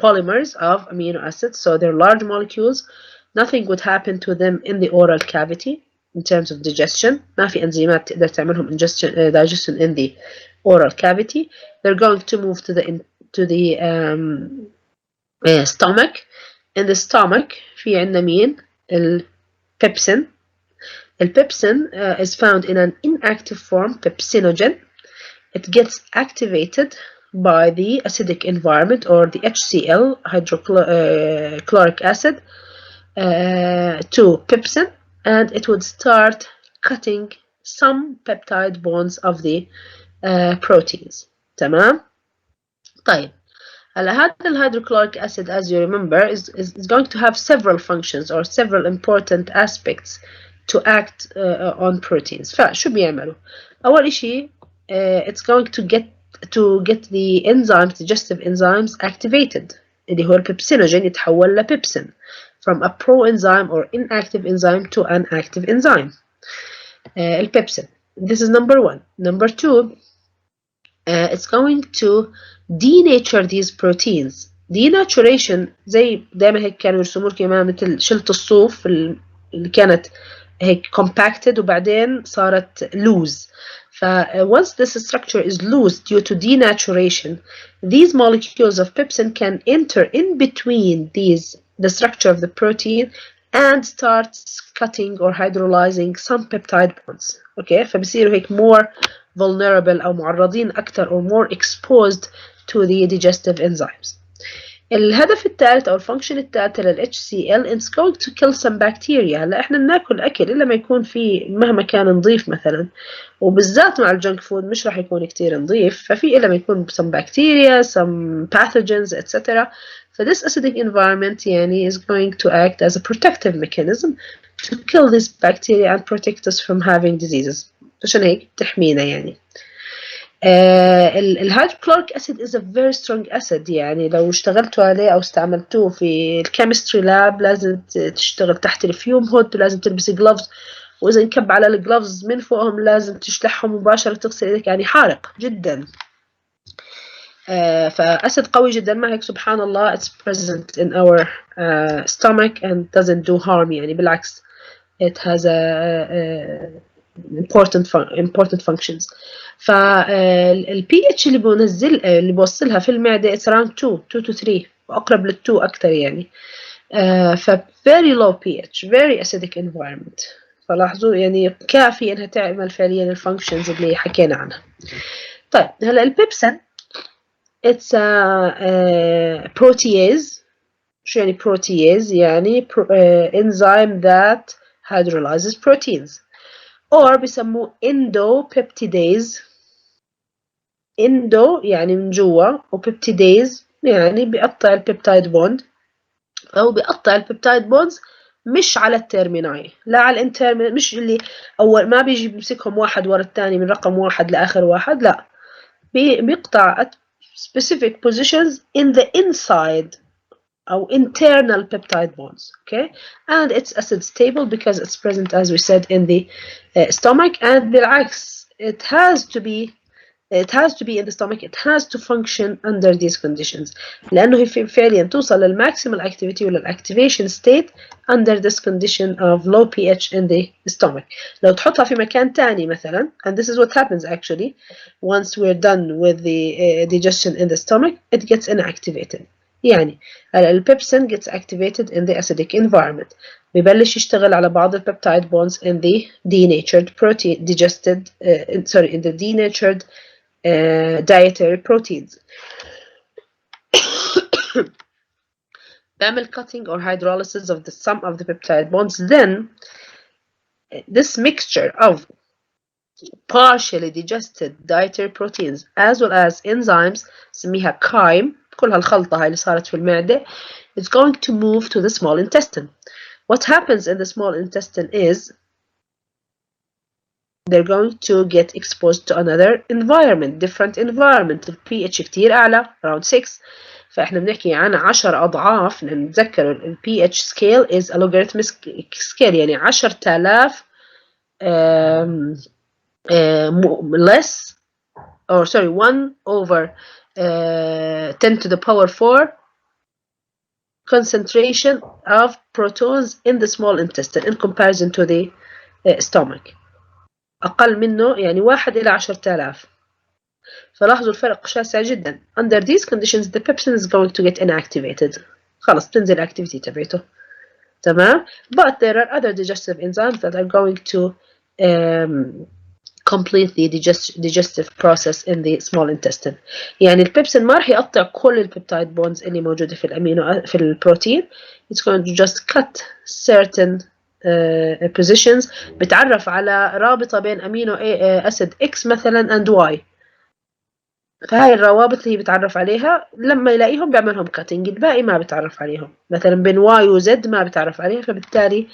polymers of amino acids, so they're large molecules. Nothing would happen to them in the oral cavity in terms of digestion. ما في enzymes تقدر تعملهم digestion in the oral cavity. They're going to move to the stomach. In the stomach في عندنا مين؟ البيبسين. البيبسين is found in an inactive form, pepsinogen. It gets activated by the acidic environment or the HCl, hydrochloric acid, to pepsin, and it would start cutting some peptide bonds of the proteins. تمام؟ طيب هلا هذا الهيدروكلوريك acid as you remember is going to have several functions or several important aspects to act on proteins. فشو بيعملوا؟ أول إشي it's going to get the enzymes, digestive enzymes activated اللي هو البيبسينوجين يتحول لبيبسين from a proenzyme or inactive enzyme to an active enzyme. البيبسين. This is number one. Number two, it's going to denature these proteins. Denaturation زي دايما هيك كانوا يرسموا لك مثل شلت الصوف اللي كانت هيك compacted وبعدين صارت loose. once this structure is loose due to denaturation, these molecules of pepsin can enter in between the structure of the protein and start cutting or hydrolyzing some peptide bonds. Okay, فبصيروا هيك more vulnerable أو معرضين أكثر or more exposed to the digestive enzymes. الهدف الثالث أو الفانكشن الثالثة لل HCl is going to kill some bacteria. هلا إحنا بناكل أكل إلا ما يكون فيه مهما كان نظيف مثلا، وبالذات مع الجنك فود مش راح يكون كتير نظيف، ففي إلا ما يكون some bacteria, some pathogens, etc. So this acidic environment يعني is going to act as a protective mechanism to kill these bacteria and protect us from having diseases. عشان هيك تحمينا يعني. الهيدروكلوريك acid is a very strong acid، يعني لو اشتغلتوا عليه أو استعملتوه في الكيمستري لاب لازم تشتغل تحت الفيوم هود، ولازم تلبسي جلوفز، وإذا انكب على الجلوفز من فوقهم لازم تشلحهم مباشرة تغسل إيدك، يعني حارق جدا. فأسد قوي جدا، مع هيك سبحان الله it's present in our stomach and doesn't do harm، يعني بالعكس it has important functions. فال pH اللي بوصلها في المعدة it's around 2 to 3 وأقرب لل 2 أكثر يعني. ف very low pH very acidic environment. فلاحظوا يعني كافي إنها تعمل فعليا الفانكشنز اللي حكينا عنها. طيب هلا البيبسين it's a protease. شو يعني protease؟ يعني enzyme that hydrolyzes proteins. or بيسموه endopeptidase. endo يعني من جوا، وبيبتيديز يعني بيقطع البيبتايد بوند، أو بيقطع البيبتايد بوندز مش على التيرميناي، لا على الانترمينال، مش اللي أول ما بيجي بيمسكهم واحد ورا الثاني من رقم واحد لآخر واحد، لا بيقطع at specific positions in the inside أو internal peptide bonds. Okay, and it's acid stable because it's present as we said in the stomach. and بالعكس it has to be in the stomach, it has to function under these conditions، لأنه هي فعليا توصل للmaximal activity وللactivation state under this condition of low pH in the stomach. لو تحطها في مكان تاني مثلا، and this is what happens actually once we're done with the digestion in the stomach, it gets inactivated. يعني البيبسين gets activated in the acidic environment، بيبلش يشتغل على بعض البيبتايد bonds in the denatured protein digested in the denatured dietary proteins. بيعمل cutting or hydrolysis of some of the peptide bonds. Then this mixture of partially digested dietary proteins as well as enzymes نسميها chyme، كل هالخلطة هاي اللي صارت في المعدة is going to move to the small intestine. What happens in the small intestine is they're going to get exposed to another environment, different environment. ال pH كتير أعلى around 6. فإحنا بنحكي عن 10 أضعاف، نتذكر ال pH scale is a logarithmic scale، يعني 10,000 less or sorry 1 over 10 to the power 4 concentration of protons in the small intestine in comparison to the stomach. أقل منه يعني 1 إلى 10,000. فلاحظوا الفرق شاسع جدا. Under these conditions the pepsin is going to get inactivated. خلاص تنزل activity تبعته. تمام. But there are other digestive enzymes that are going to complete the digestive process in the small intestine. يعني البيبسين ما راح يقطع كل البيبتايد بونز اللي موجودة في الأمينو في البروتين. It's going to just cut certain positions. بتعرف على رابطة بين أمينو أسيد X مثلا and Y. فهاي الروابط اللي هي بتعرف عليها لما يلاقيهم بيعملهم كاتنج، الباقي ما بتعرف عليهم، مثلا بين واي وزد ما بتعرف عليها، فبالتالي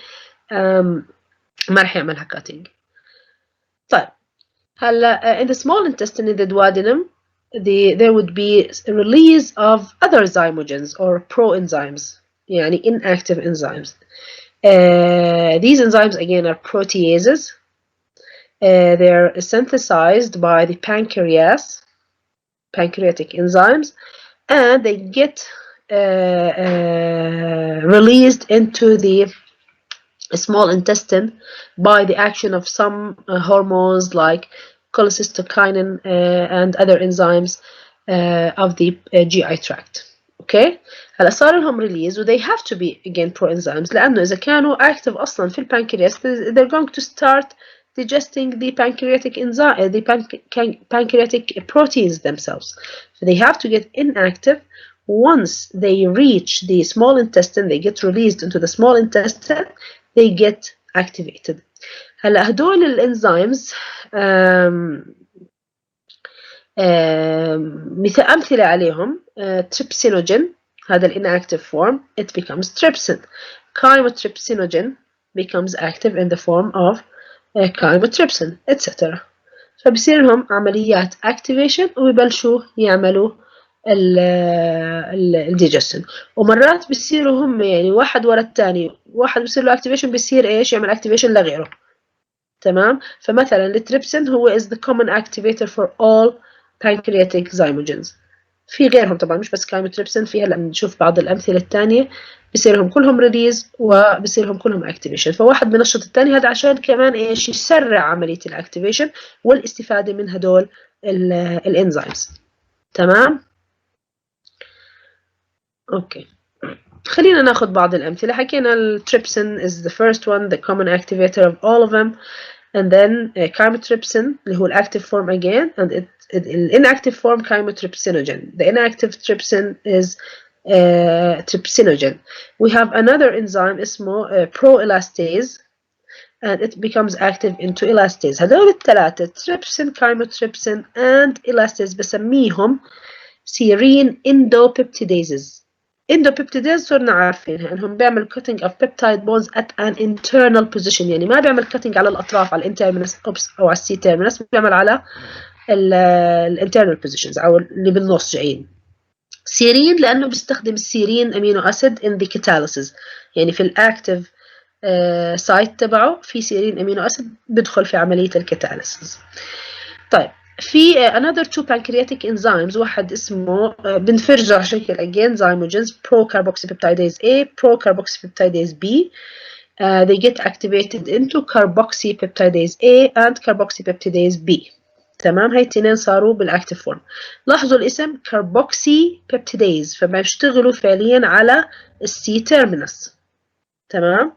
ما رح يعملها كاتنج. طيب هلا in the small intestine in the duodenum there would be a release of other zymogens or proenzymes يعني inactive enzymes. These enzymes again are proteases. They're synthesized by the pancreatic enzymes, and they get released into the small intestine by the action of some hormones like cholecystokinin and other enzymes of the GI tract. Okay. هلا صار لهم ريليز و they have to be again proenzymes لأنه إذا كانوا active أصلا في البنكرياس they're going to start digesting the pancreatic enzyme, the pancreatic proteins themselves. So they have to get inactive. Once they reach the small intestine, they get released into the small intestine, they get activated. هلا هدول الانزيمز مثال أمثلة عليهم trypsinogen هذا inactive form it becomes trypsin. Chymotrypsinogen becomes active in the form of chymotrypsin etc. فبصير لهم عمليات activation ويبلشوا يعملوا الديجستن. ومرات بيصيروا هم يعني واحد ورا الثاني، واحد بيصير له activation بيصير ايش يعمل activation لغيره. تمام. فمثلا التريبسين هو is the common activator for all pancreatic zymogens. في غيرهم طبعا مش بس chymotrypsin، في هلا بنشوف بعض الامثله الثانيه بصيرهم كلهم ريليز وبصيرهم كلهم اكتيفيشن، فواحد بنشط الثاني، هذا عشان كمان ايش يسرع عمليه الاكتيفيشن والاستفاده من هدول الانزيمز. تمام. اوكي خلينا ناخذ بعض الامثله. حكينا التريبسين is the first one, the common activator of all of them, and then chymotrypsin اللي هو active form again, and inactive form chymotrypsinogen. The inactive trypsin is trypsinogen. We have another enzyme اسمه proelastase, and it becomes active into elastase. هذول الثلاثة trypsin, chymotrypsin and elastase بسميهم serine endopeptidases. endopeptidase صرنا عارفينها انهم بيعمل cutting of peptide bonds at an internal position، يعني ما بيعمل cutting على الاطراف على الانترمينس او على السي تيرمينس، بيعمل على الانترنال positions او اللي بالنص جايين. سيرين لانه بيستخدم السيرين امينو اسيد in the catalysis، يعني في الاكتيف سايت تبعه في سيرين امينو اسيد بيدخل في عمليه الكاتاليسيس. طيب في another two pancreatic enzymes، واحد اسمه بنفرجه على شكل again zymogens pro-carboxypeptidase A pro-carboxypeptidase B. They get activated into carboxypeptidase A and carboxypeptidase B. تمام. هاي التنين صاروا بالاكتيف فورم. لاحظوا الاسم carboxypeptidase، فبيشتغلوا فعليا على السي تيرمينس. تمام.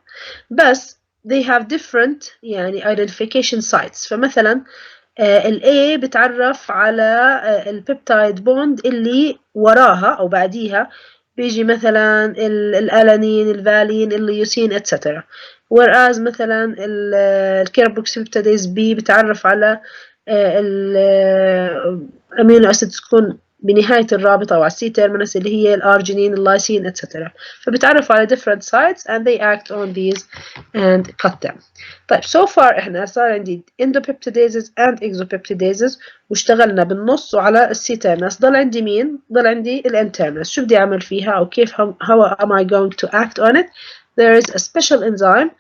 بس they have different يعني identification sites. فمثلا ال A بتعرف على البيبتايد بوند اللي وراها أو بعديها، بيجي مثلا الألانين، الفالين، الليوسين etc. whereas مثلا الكربوكسيبيبتيديز B بتعرف على الأمينو أسيد تكون بنهاية الرابطة أو على السي تيرمينس اللي هي الأرجينين، اللايسين etc. فبتعرف على different sites and they act on these and cut them. طيب so far إحنا صار عندي endopeptidases and exopeptidases واشتغلنا بالنص وعلى السي تيرمينس. ضل عندي مين؟ ضل عندي الانترمينس. شو بدي أعمل فيها أو كيف how am I going to act on it? There is a special enzyme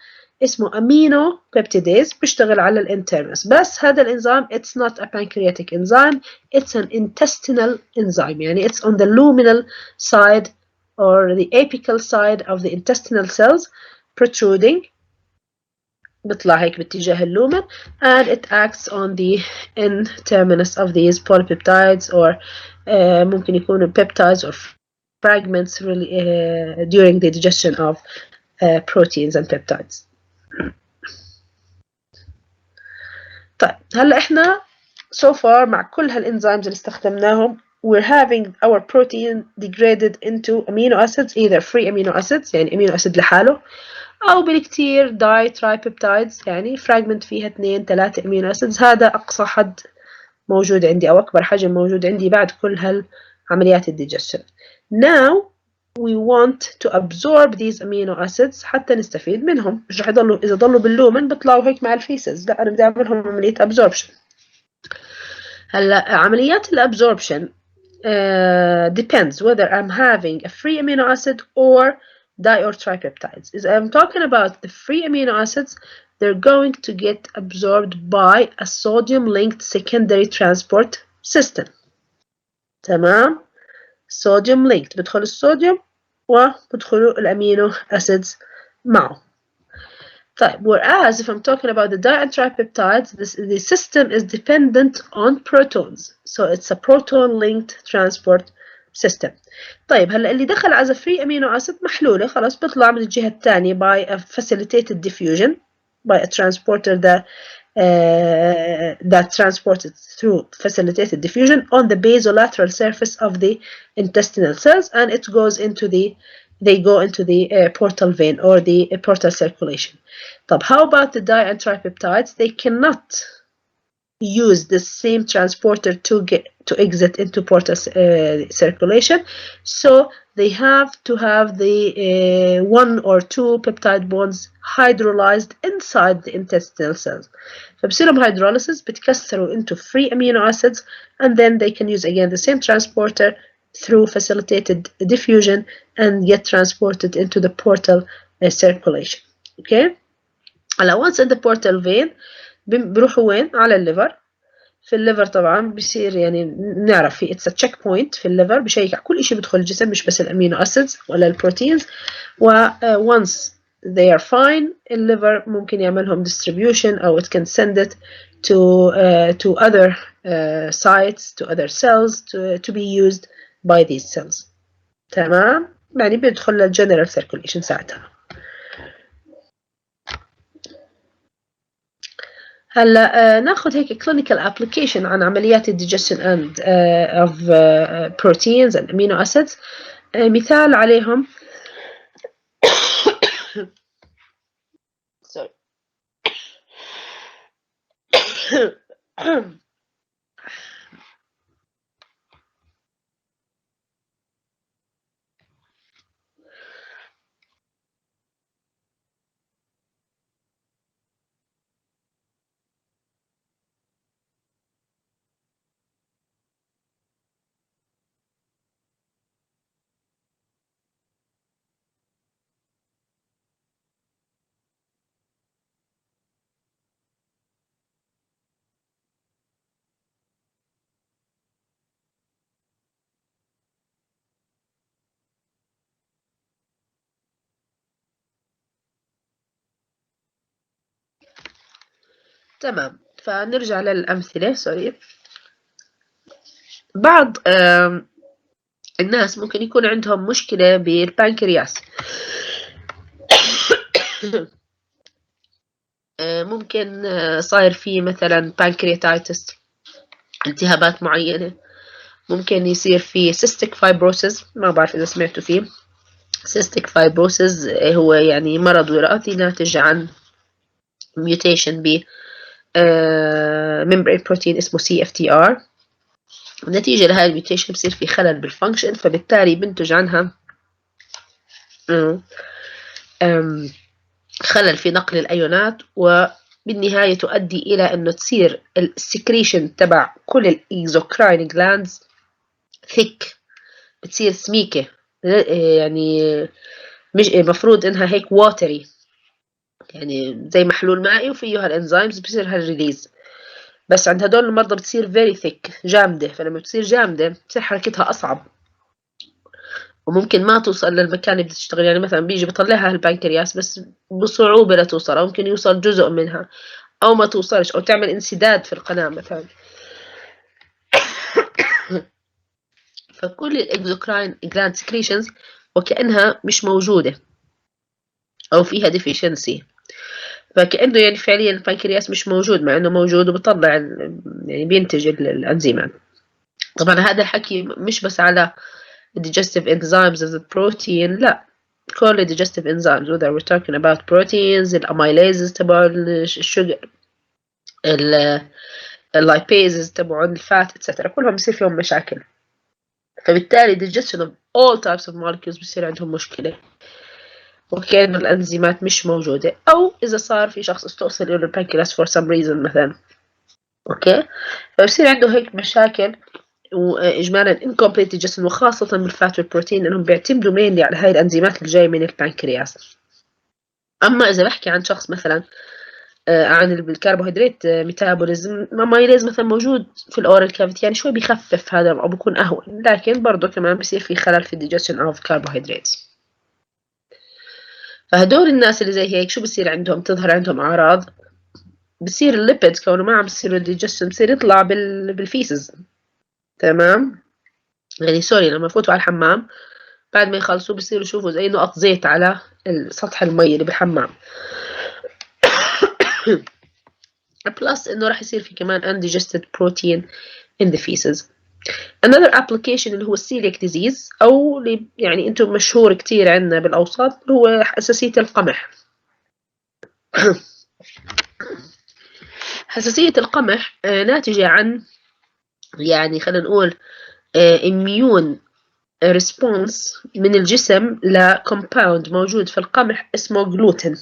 اسمه amino peptidase بيشتغل على الانترمس، بس هذا الانزيم it's not a pancreatic enzyme, it's an intestinal enzyme، يعني it's on the luminal side or the apical side of the intestinal cells protruding، بيطلع هيك باتجاه اللومن and it acts on the N-terminus of these polypeptides or ممكن يكونوا peptides or fragments really, during the digestion of proteins and peptides. طيب هلا احنا so far مع كل هالانزيمز اللي استخدمناهم we're having our protein degraded into amino acids, either free amino acids يعني amino acid لحاله او بالكتير di tripeptides يعني fragment فيها 2-3 amino acids. هذا اقصى حد موجود عندي أو أكبر حجم موجود عندي بعد كل هالعمليات الديجستشن. Now we want to absorb these amino acids حتى نستفيد منهم. مش رح يضلوا إذا ضلوا باللومن بيطلعوا هيك مع الفيسز، لا أنا بدي أعملهم عملية absorption. هلا عمليات الابsorption depends whether I'm having a free amino acid or di or tripeptides. If I'm talking about the free amino acids, they're going to get absorbed by a sodium-linked secondary transport system. تمام؟ sodium linked بدخل الصوديوم وبدخلوا الامينو acids معه. طيب, whereas if I'm talking about the di and tripeptides, the system is dependent on protons, so it's a proton-linked transport system. طيب هلا اللي دخل as a free amino acid محلولة خلاص بيطلع من الجهة الثانية by a facilitated diffusion by a transporter that transported through facilitated diffusion on the basolateral surface of the intestinal cells, and it goes into they go into the portal vein or the portal circulation. طب how about the di and tripeptides? They cannot use the same transporter to exit into portal circulation, so they have to have the one or two peptide bonds hydrolyzed inside the intestinal cells. فبصيرهم hydrolysis بتكسروا into free amino acids, and then they can use again the same transporter through facilitated diffusion and get transported into the portal circulation. Okay. هلا once in the portal vein بيروحوا وين؟ على الليفر. في الليفر طبعا بيصير يعني نعرف في it's a check point في الليفر بشيك على كل شيء بيدخل الجسم مش بس الامينو اسيدز ولا البروتينز. و once they are fine الليفر ممكن يعملهم distribution أو it can send it to other sites, to other cells to be used by these cells. تمام؟ يعني بيدخل للجنرال circulation ساعتها. هلا ناخذ هيك clinical application عن عمليات digestion and of proteins and amino acids. مثال عليهم sorry تمام. فنرجع للأمثلة. سوري. بعض الناس ممكن يكون عندهم مشكلة بالبنكرياس. ممكن صاير فيه مثلا بانكرياتايتس، التهابات معينة. ممكن يصير فيه cystic fibrosis، ما بعرف إذا سمعتوا فيه. cystic fibrosis هو يعني مرض وراثي ناتج عن mutation ب membrane protein اسمه CFTR. نتيجة لهذا الميوتيشن بصير في خلل بالفانكشن، فبالتالي بنتج عنها خلل في نقل الأيونات، وبالنهاية تؤدي إلى أنه تصير السكريشن تبع كل الإكزوكراين جلاندز ثيك، بتصير سميكة، يعني مش المفروض إنها هيك واتري، يعني زي محلول مائي وفيه هالإنزيمز بصير هالريليز. بس عند هدول المرضى بتصير very thick، جامدة. فلما بتصير جامدة بتصير حركتها أصعب، وممكن ما توصل للمكان اللي بتشتغل. يعني مثلا بيجي بطلعها البنكرياس بس بصعوبة لا توصل، أو ممكن يوصل جزء منها أو ما توصلش، أو تعمل انسداد في القناة مثلا. فكل الإكزوكراين جلاند سكريشنز وكأنها مش موجودة أو فيها deficiency، فكأنه يعني فعليا البنكرياس مش موجود، مع إنه موجود وبطلع يعني بينتج الأنزيمات. طبعا هذا الحكي مش بس على digestive enzymes of the protein، لا، كل digestive enzymes whether we're talking about proteins، الاميليزز تبع الشجر، اللايبيزز تبعون الفات اتسترا كلهم بصير فيهم مشاكل. فبالتالي digestion of all types of molecules بصير عندهم مشكلة، وكأن الأنزيمات مش موجودة، أو إذا صار في شخص استؤصل إلى البنكرياس for some reason مثلا، أوكي، فبصير عنده هيك مشاكل وإجمالا incomplete digestion، وخاصة بالفات والبروتين لأنهم بيعتمدوا mainly على هاي الأنزيمات اللي جاية من البنكرياس. أما إذا بحكي عن شخص مثلا عن الكربوهيدرات ميتابوليزم، مايليز مثلا موجود في الأورال كافيتي، يعني شوي بيخفف هذا أو بيكون أهون، لكن برضه كمان بصير في خلل في الديجستشن أوف كربوهيدرات. فهدول الناس اللي زي هيك شو بصير عندهم؟ تظهر عندهم أعراض، بصير الليبيدز كونه ما عم بصير الديجستشن بصير يطلع بالفيسز، تمام؟ يعني سوري لما يفوتوا على الحمام بعد ما يخلصوا بصيروا يشوفوا زي نقط زيت على سطح المي اللي بالحمام. بلس انه راح يصير في كمان undigested protein in the feces. another application اللي هو celiac disease، او اللي يعني انتم مشهور كتير عندنا بالاوساط، هو حساسية القمح. حساسية القمح ناتجة عن يعني خلينا نقول immune response من الجسم لكومباوند موجود في القمح اسمه جلوتين،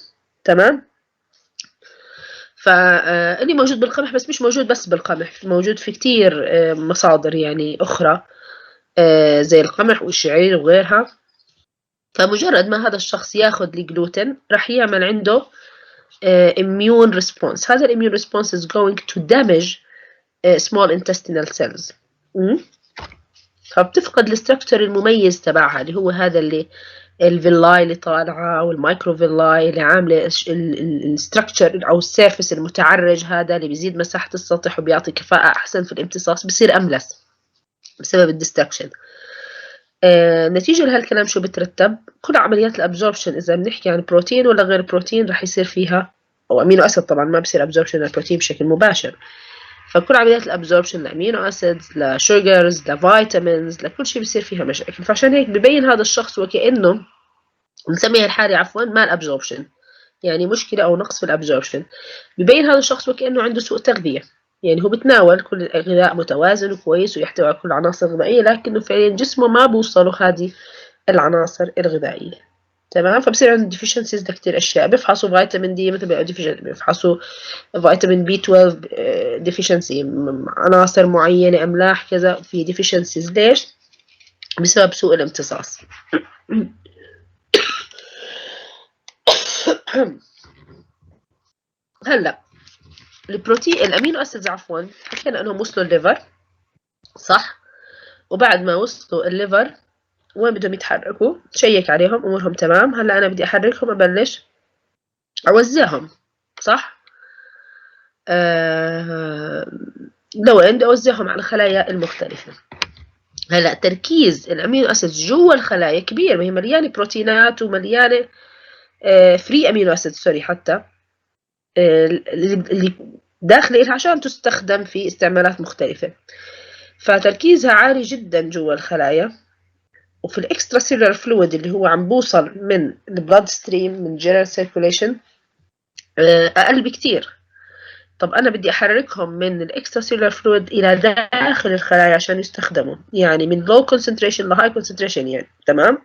تمام؟ فاللي موجود بالقمح بس مش موجود بس بالقمح، موجود في كتير مصادر يعني أخرى زي القمح والشعير وغيرها. فمجرد ما هذا الشخص ياخذ الجلوتين راح يعمل عنده immune response. هذا immune response is going to damage small intestinal cells. فبتفقد الستركتشر المميز تبعها اللي هو هذا اللي الفيلاي اللي طالعه او المايكروفيلاي اللي عامله الستركتشر او السيرفس المتعرج، هذا اللي بيزيد مساحه السطح وبيعطي كفاءه احسن في الامتصاص، بصير املس بسبب الديستركشن. نتيجه لهالكلام شو بترتب؟ كل عمليات الابزوربشن اذا بنحكي عن بروتين ولا غير بروتين راح يصير فيها، او امينو اسيد طبعا ما بصير ابزوربشن للبروتين بشكل مباشر، فكل عمليات الابزوربشن لامينو اسيدز لشوجرز لفيتامينز لكل شيء بصير فيها مشاكل. فعشان هيك ببين هذا الشخص وكانه بنسميها الحالة عفوا مال ابزوربشن، يعني مشكلة او نقص في الابزوربشن. ببين هذا الشخص وكانه عنده سوء تغذية، يعني هو بتناول كل الغذاء متوازن وكويس ويحتوي على كل العناصر الغذائية، لكنه فعليا جسمه ما بوصله هذه العناصر الغذائية، تمام؟ فبصير عنده deficiencies لكتير اشياء. بيفحصوا فيتامين دي مثلا بيفحصوا فيتامين بي 12 deficiency، عناصر معينة املاح كذا في deficiencies. ليش؟ بسبب سوء الامتصاص. هلا البروتين الامينو اسيدز عفوا حكينا انهم وصلوا الليفر، صح؟ وبعد ما وصلوا الليفر وين بدهم يتحركوا؟ تشيك عليهم امورهم تمام. هلا انا بدي احركهم، ابلش اوزعهم، صح؟ لوين بدي اوزعهم على الخلايا المختلفه. هلا تركيز الامينو اسيدز جوا الخلايا كبير، ما هي مليانه بروتينات ومليانه فري امينو اسيدز سوري، حتى اللي داخله إلها عشان تستخدم في استعمالات مختلفة، فتركيزها عالي جدا جوا الخلايا. وفي الاكسترا سيلولار فلويد اللي هو عم بوصل من البلاد ستريم من جنرال سيركوليشن اقل بكتير. طب انا بدي احركهم من الاكسترا سيلولار فلويد الى داخل الخلايا عشان يستخدموا، يعني من لو كونسنتريشن لهاي كونسنتريشن يعني، تمام؟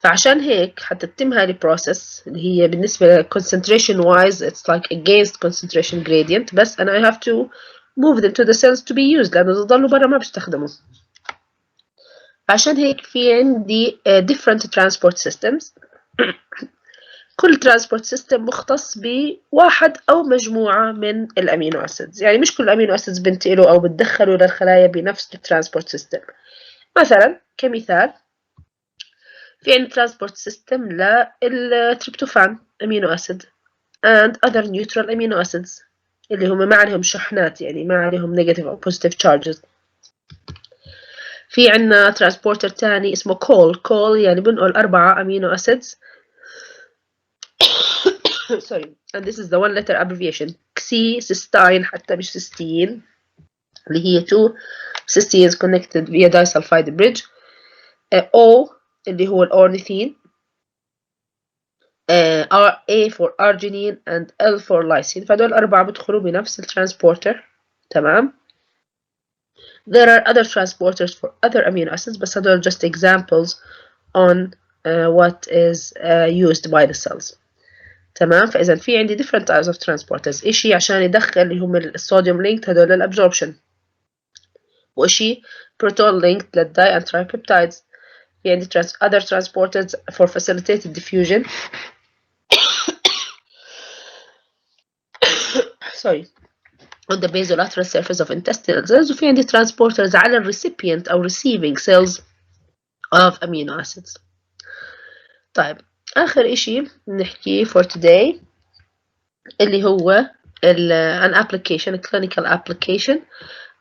فعشان هيك حتى تتم هذه البروسيس اللي هي بالنسبة ل concentration wise it's like against concentration gradient، بس أنا I have to move them to the cells to be used لأنه إذا ضلوا برا ما بيستخدموا. فعشان هيك في عندي different transport systems. كل transport system مختص بواحد أو مجموعة من الأمينو أسيدز، يعني مش كل الأمينو أسيدز بنتقلوا أو بتدخلوا للخلايا بنفس الترانسبورت سيستم. مثلا كمثال في عندنا ترانسبورت سيستم للتريبتوفان امينو اسيد and other neutral amino acids اللي هم ما عليهم شحنات، يعني ما عليهم negative or positive charges. في عندنا ترانسبورتر تاني اسمه كول يعني بنقل 4 amino acids sorry and this is the one letter abbreviation C cysteine حتى مش cysteine، اللي هي 2 cysteines connected via disulfide bridge. O اللي هو الأورنيثين، A for arginine and L for lysine. فدول الأربعة بدخلوا بنفس الترانسبورتر. تمام. There are other transporters for other amino acids بس هدول just examples on what is used by the cells. تمام. فإذا في عندي different types of transporters. إشي عشان يدخل اللي هم الصوديوم linked هدول للabsorption، وإشي proton linked للداي and tripeptides. في عندي other transporters for facilitated diffusion sorry on the basolateral surface of intestinal cells، وفي عندي transporters على الريسيبيانت أو receiving cells of amino acids. طيب آخر إشي نحكيه for today اللي هو an application, a clinical application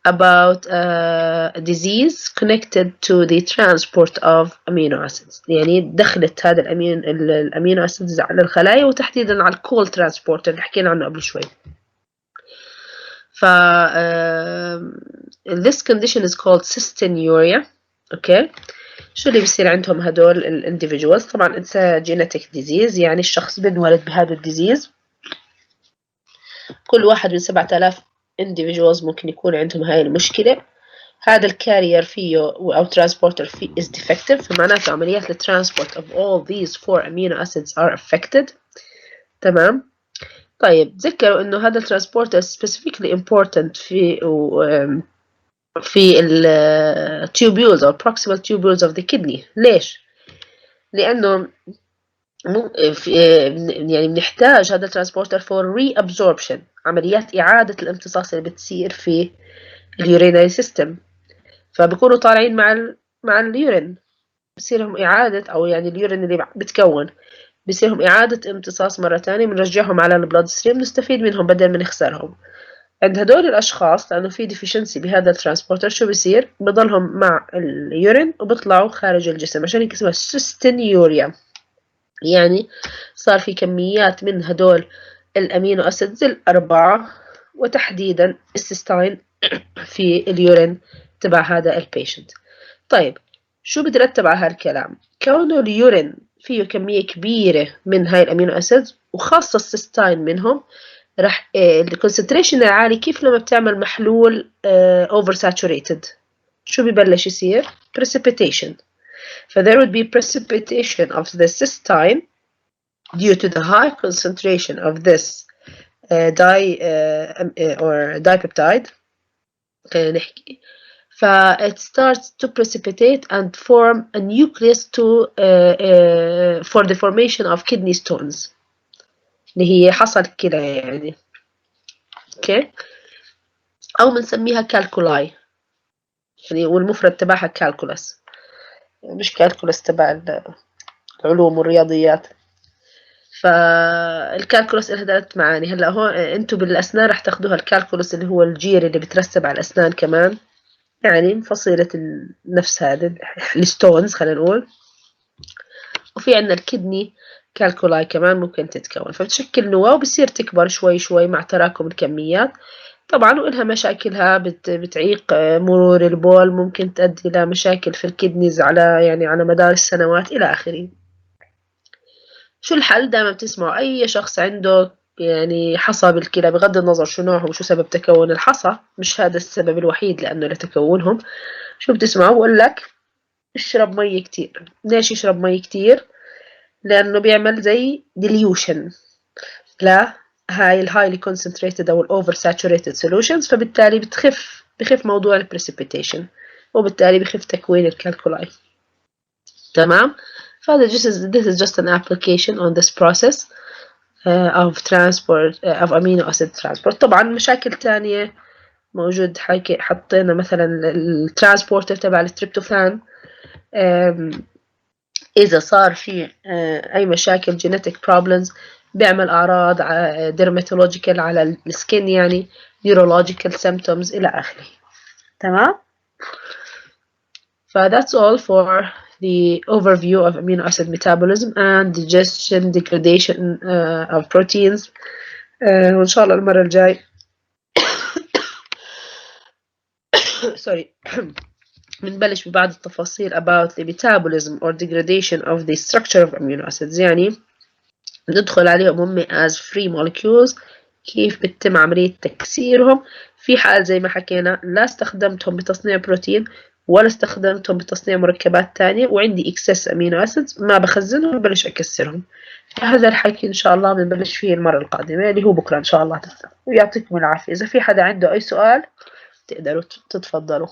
about a disease connected to the transport of amino acids. يعني دخلت هذا الامينو acids على الخلايا وتحديدا على الكول ترانسبورتر اللي حكينا عنه قبل شوي. ف this condition is called cystinuria. اوكي. شو اللي بيصير عندهم هدول الانديفيدوالز؟ طبعا it's a genetic disease، يعني الشخص بينولد بهذا الديزيز. كل واحد من 7000 individuals ممكن يكون عندهم هاي المشكلة. هذا الكارير فيه أو transporter فيه is defective، فمعناته عمليات الترانسبورت of all these 4 amino acids are affected. تمام. طيب تذكروا إنه هذا الترانسبورتر specifically important في ال tubules أو proximal tubules of the kidney. ليش؟ لأنه يعني بنحتاج هذا الترانسبورتر for reabsorption، عمليات إعادة الامتصاص اللي بتصير في اليورينري سيستم. فبيكونوا طالعين مع اليورين، بصيرهم إعادة، أو يعني اليورين اللي بتكون بصيرهم إعادة امتصاص مرة تانية، بنرجعهم على البلاد ستريم نستفيد منهم بدل ما نخسرهم. عند هدول الأشخاص لأنه في ديفيشنسي بهذا الترانسبورتر شو بيصير؟ بضلهم مع اليورين وبيطلعوا خارج الجسم، عشان هيك اسمها سيستينيوريا. يعني صار في كميات من هدول الأمينو أسيدز الأربعة وتحديدا السيستاين في اليورين تبع هذا البيشنت. طيب شو بترتب على هالكلام؟ كونه اليورين فيه كمية كبيرة من هاي الأمينو أسيدز وخاصة السيستاين منهم، راح الكونسنتريشن العالي كيف لما بتعمل محلول over saturated شو ببلش يصير؟ precipitation. there would be precipitation of the cystine due to the high concentration of this dipeptide. نحكي it starts to precipitate and form a nucleus for the formation of kidney stones اللي هي حصل كده يعني. اوكي. او بنسميها كالكولاي يعني، والمفرد تبعها كالكولس، مش كالكولس تبع العلوم والرياضيات. فالكالكولس لها 3 معاني. هلا هون انتم بالاسنان رح تاخذوها الكالكولس اللي هو الجير اللي بترسب على الاسنان كمان، يعني فصيلة نفس هذا الستونز خلينا نقول. وفي عندنا الكدني كالكولاي كمان ممكن تتكون، فبتشكل نواة وبصير تكبر شوي شوي مع تراكم الكميات. طبعا وإلها مشاكلها، بتعيق مرور البول، ممكن تؤدي إلى مشاكل في الكدنيز على مدار السنوات إلى آخره. شو الحل؟ دائما بتسمعوا أي شخص عنده يعني حصى بالكلى، بغض النظر شو نوعهم وشو سبب تكون الحصى، مش هذا السبب الوحيد لأنه لتكونهم. شو بتسمعوا؟ بقول لك اشرب مي كتير. ليش يشرب مي كتير؟ لأنه بيعمل زي dilution لا هاي الهايلي concentrated أو الأوفر saturated solutions، فبالتالي بخف موضوع البريسيبيتيشن، وبالتالي بخف تكوين الكالكولاي. تمام. فهذا this is just an application on this process of transport of amino acid transport. طبعا مشاكل تانية موجود، حطينا مثلا الترانسبورتر تبع التريبتوفان، إذا صار في أي مشاكل genetic problems بيعمل أعراض dermatological على السكين، يعني neurological symptoms إلى آخره. تمام. that's all for the overview of amino acid metabolism and digestion degradation of proteins. وإن شاء الله المرة الجاي sorry بنبلش ببعض التفاصيل about the metabolism or degradation of the structure of amino acids، يعني ندخل عليهم هم as free molecules. كيف بتتم عملية تكسيرهم؟ في حال زي ما حكينا لا استخدمتهم بتصنيع بروتين ولا استخدمتهم بتصنيع مركبات تانية وعندي excess amino acids، ما بخزنهم وبلش أكسرهم. هذا الحكي إن شاء الله بنبلش فيه المرة القادمة اللي هو بكرة إن شاء الله تعالى. ويعطيكم العافية. إذا في حدا عنده أي سؤال تقدروا تتفضلوا.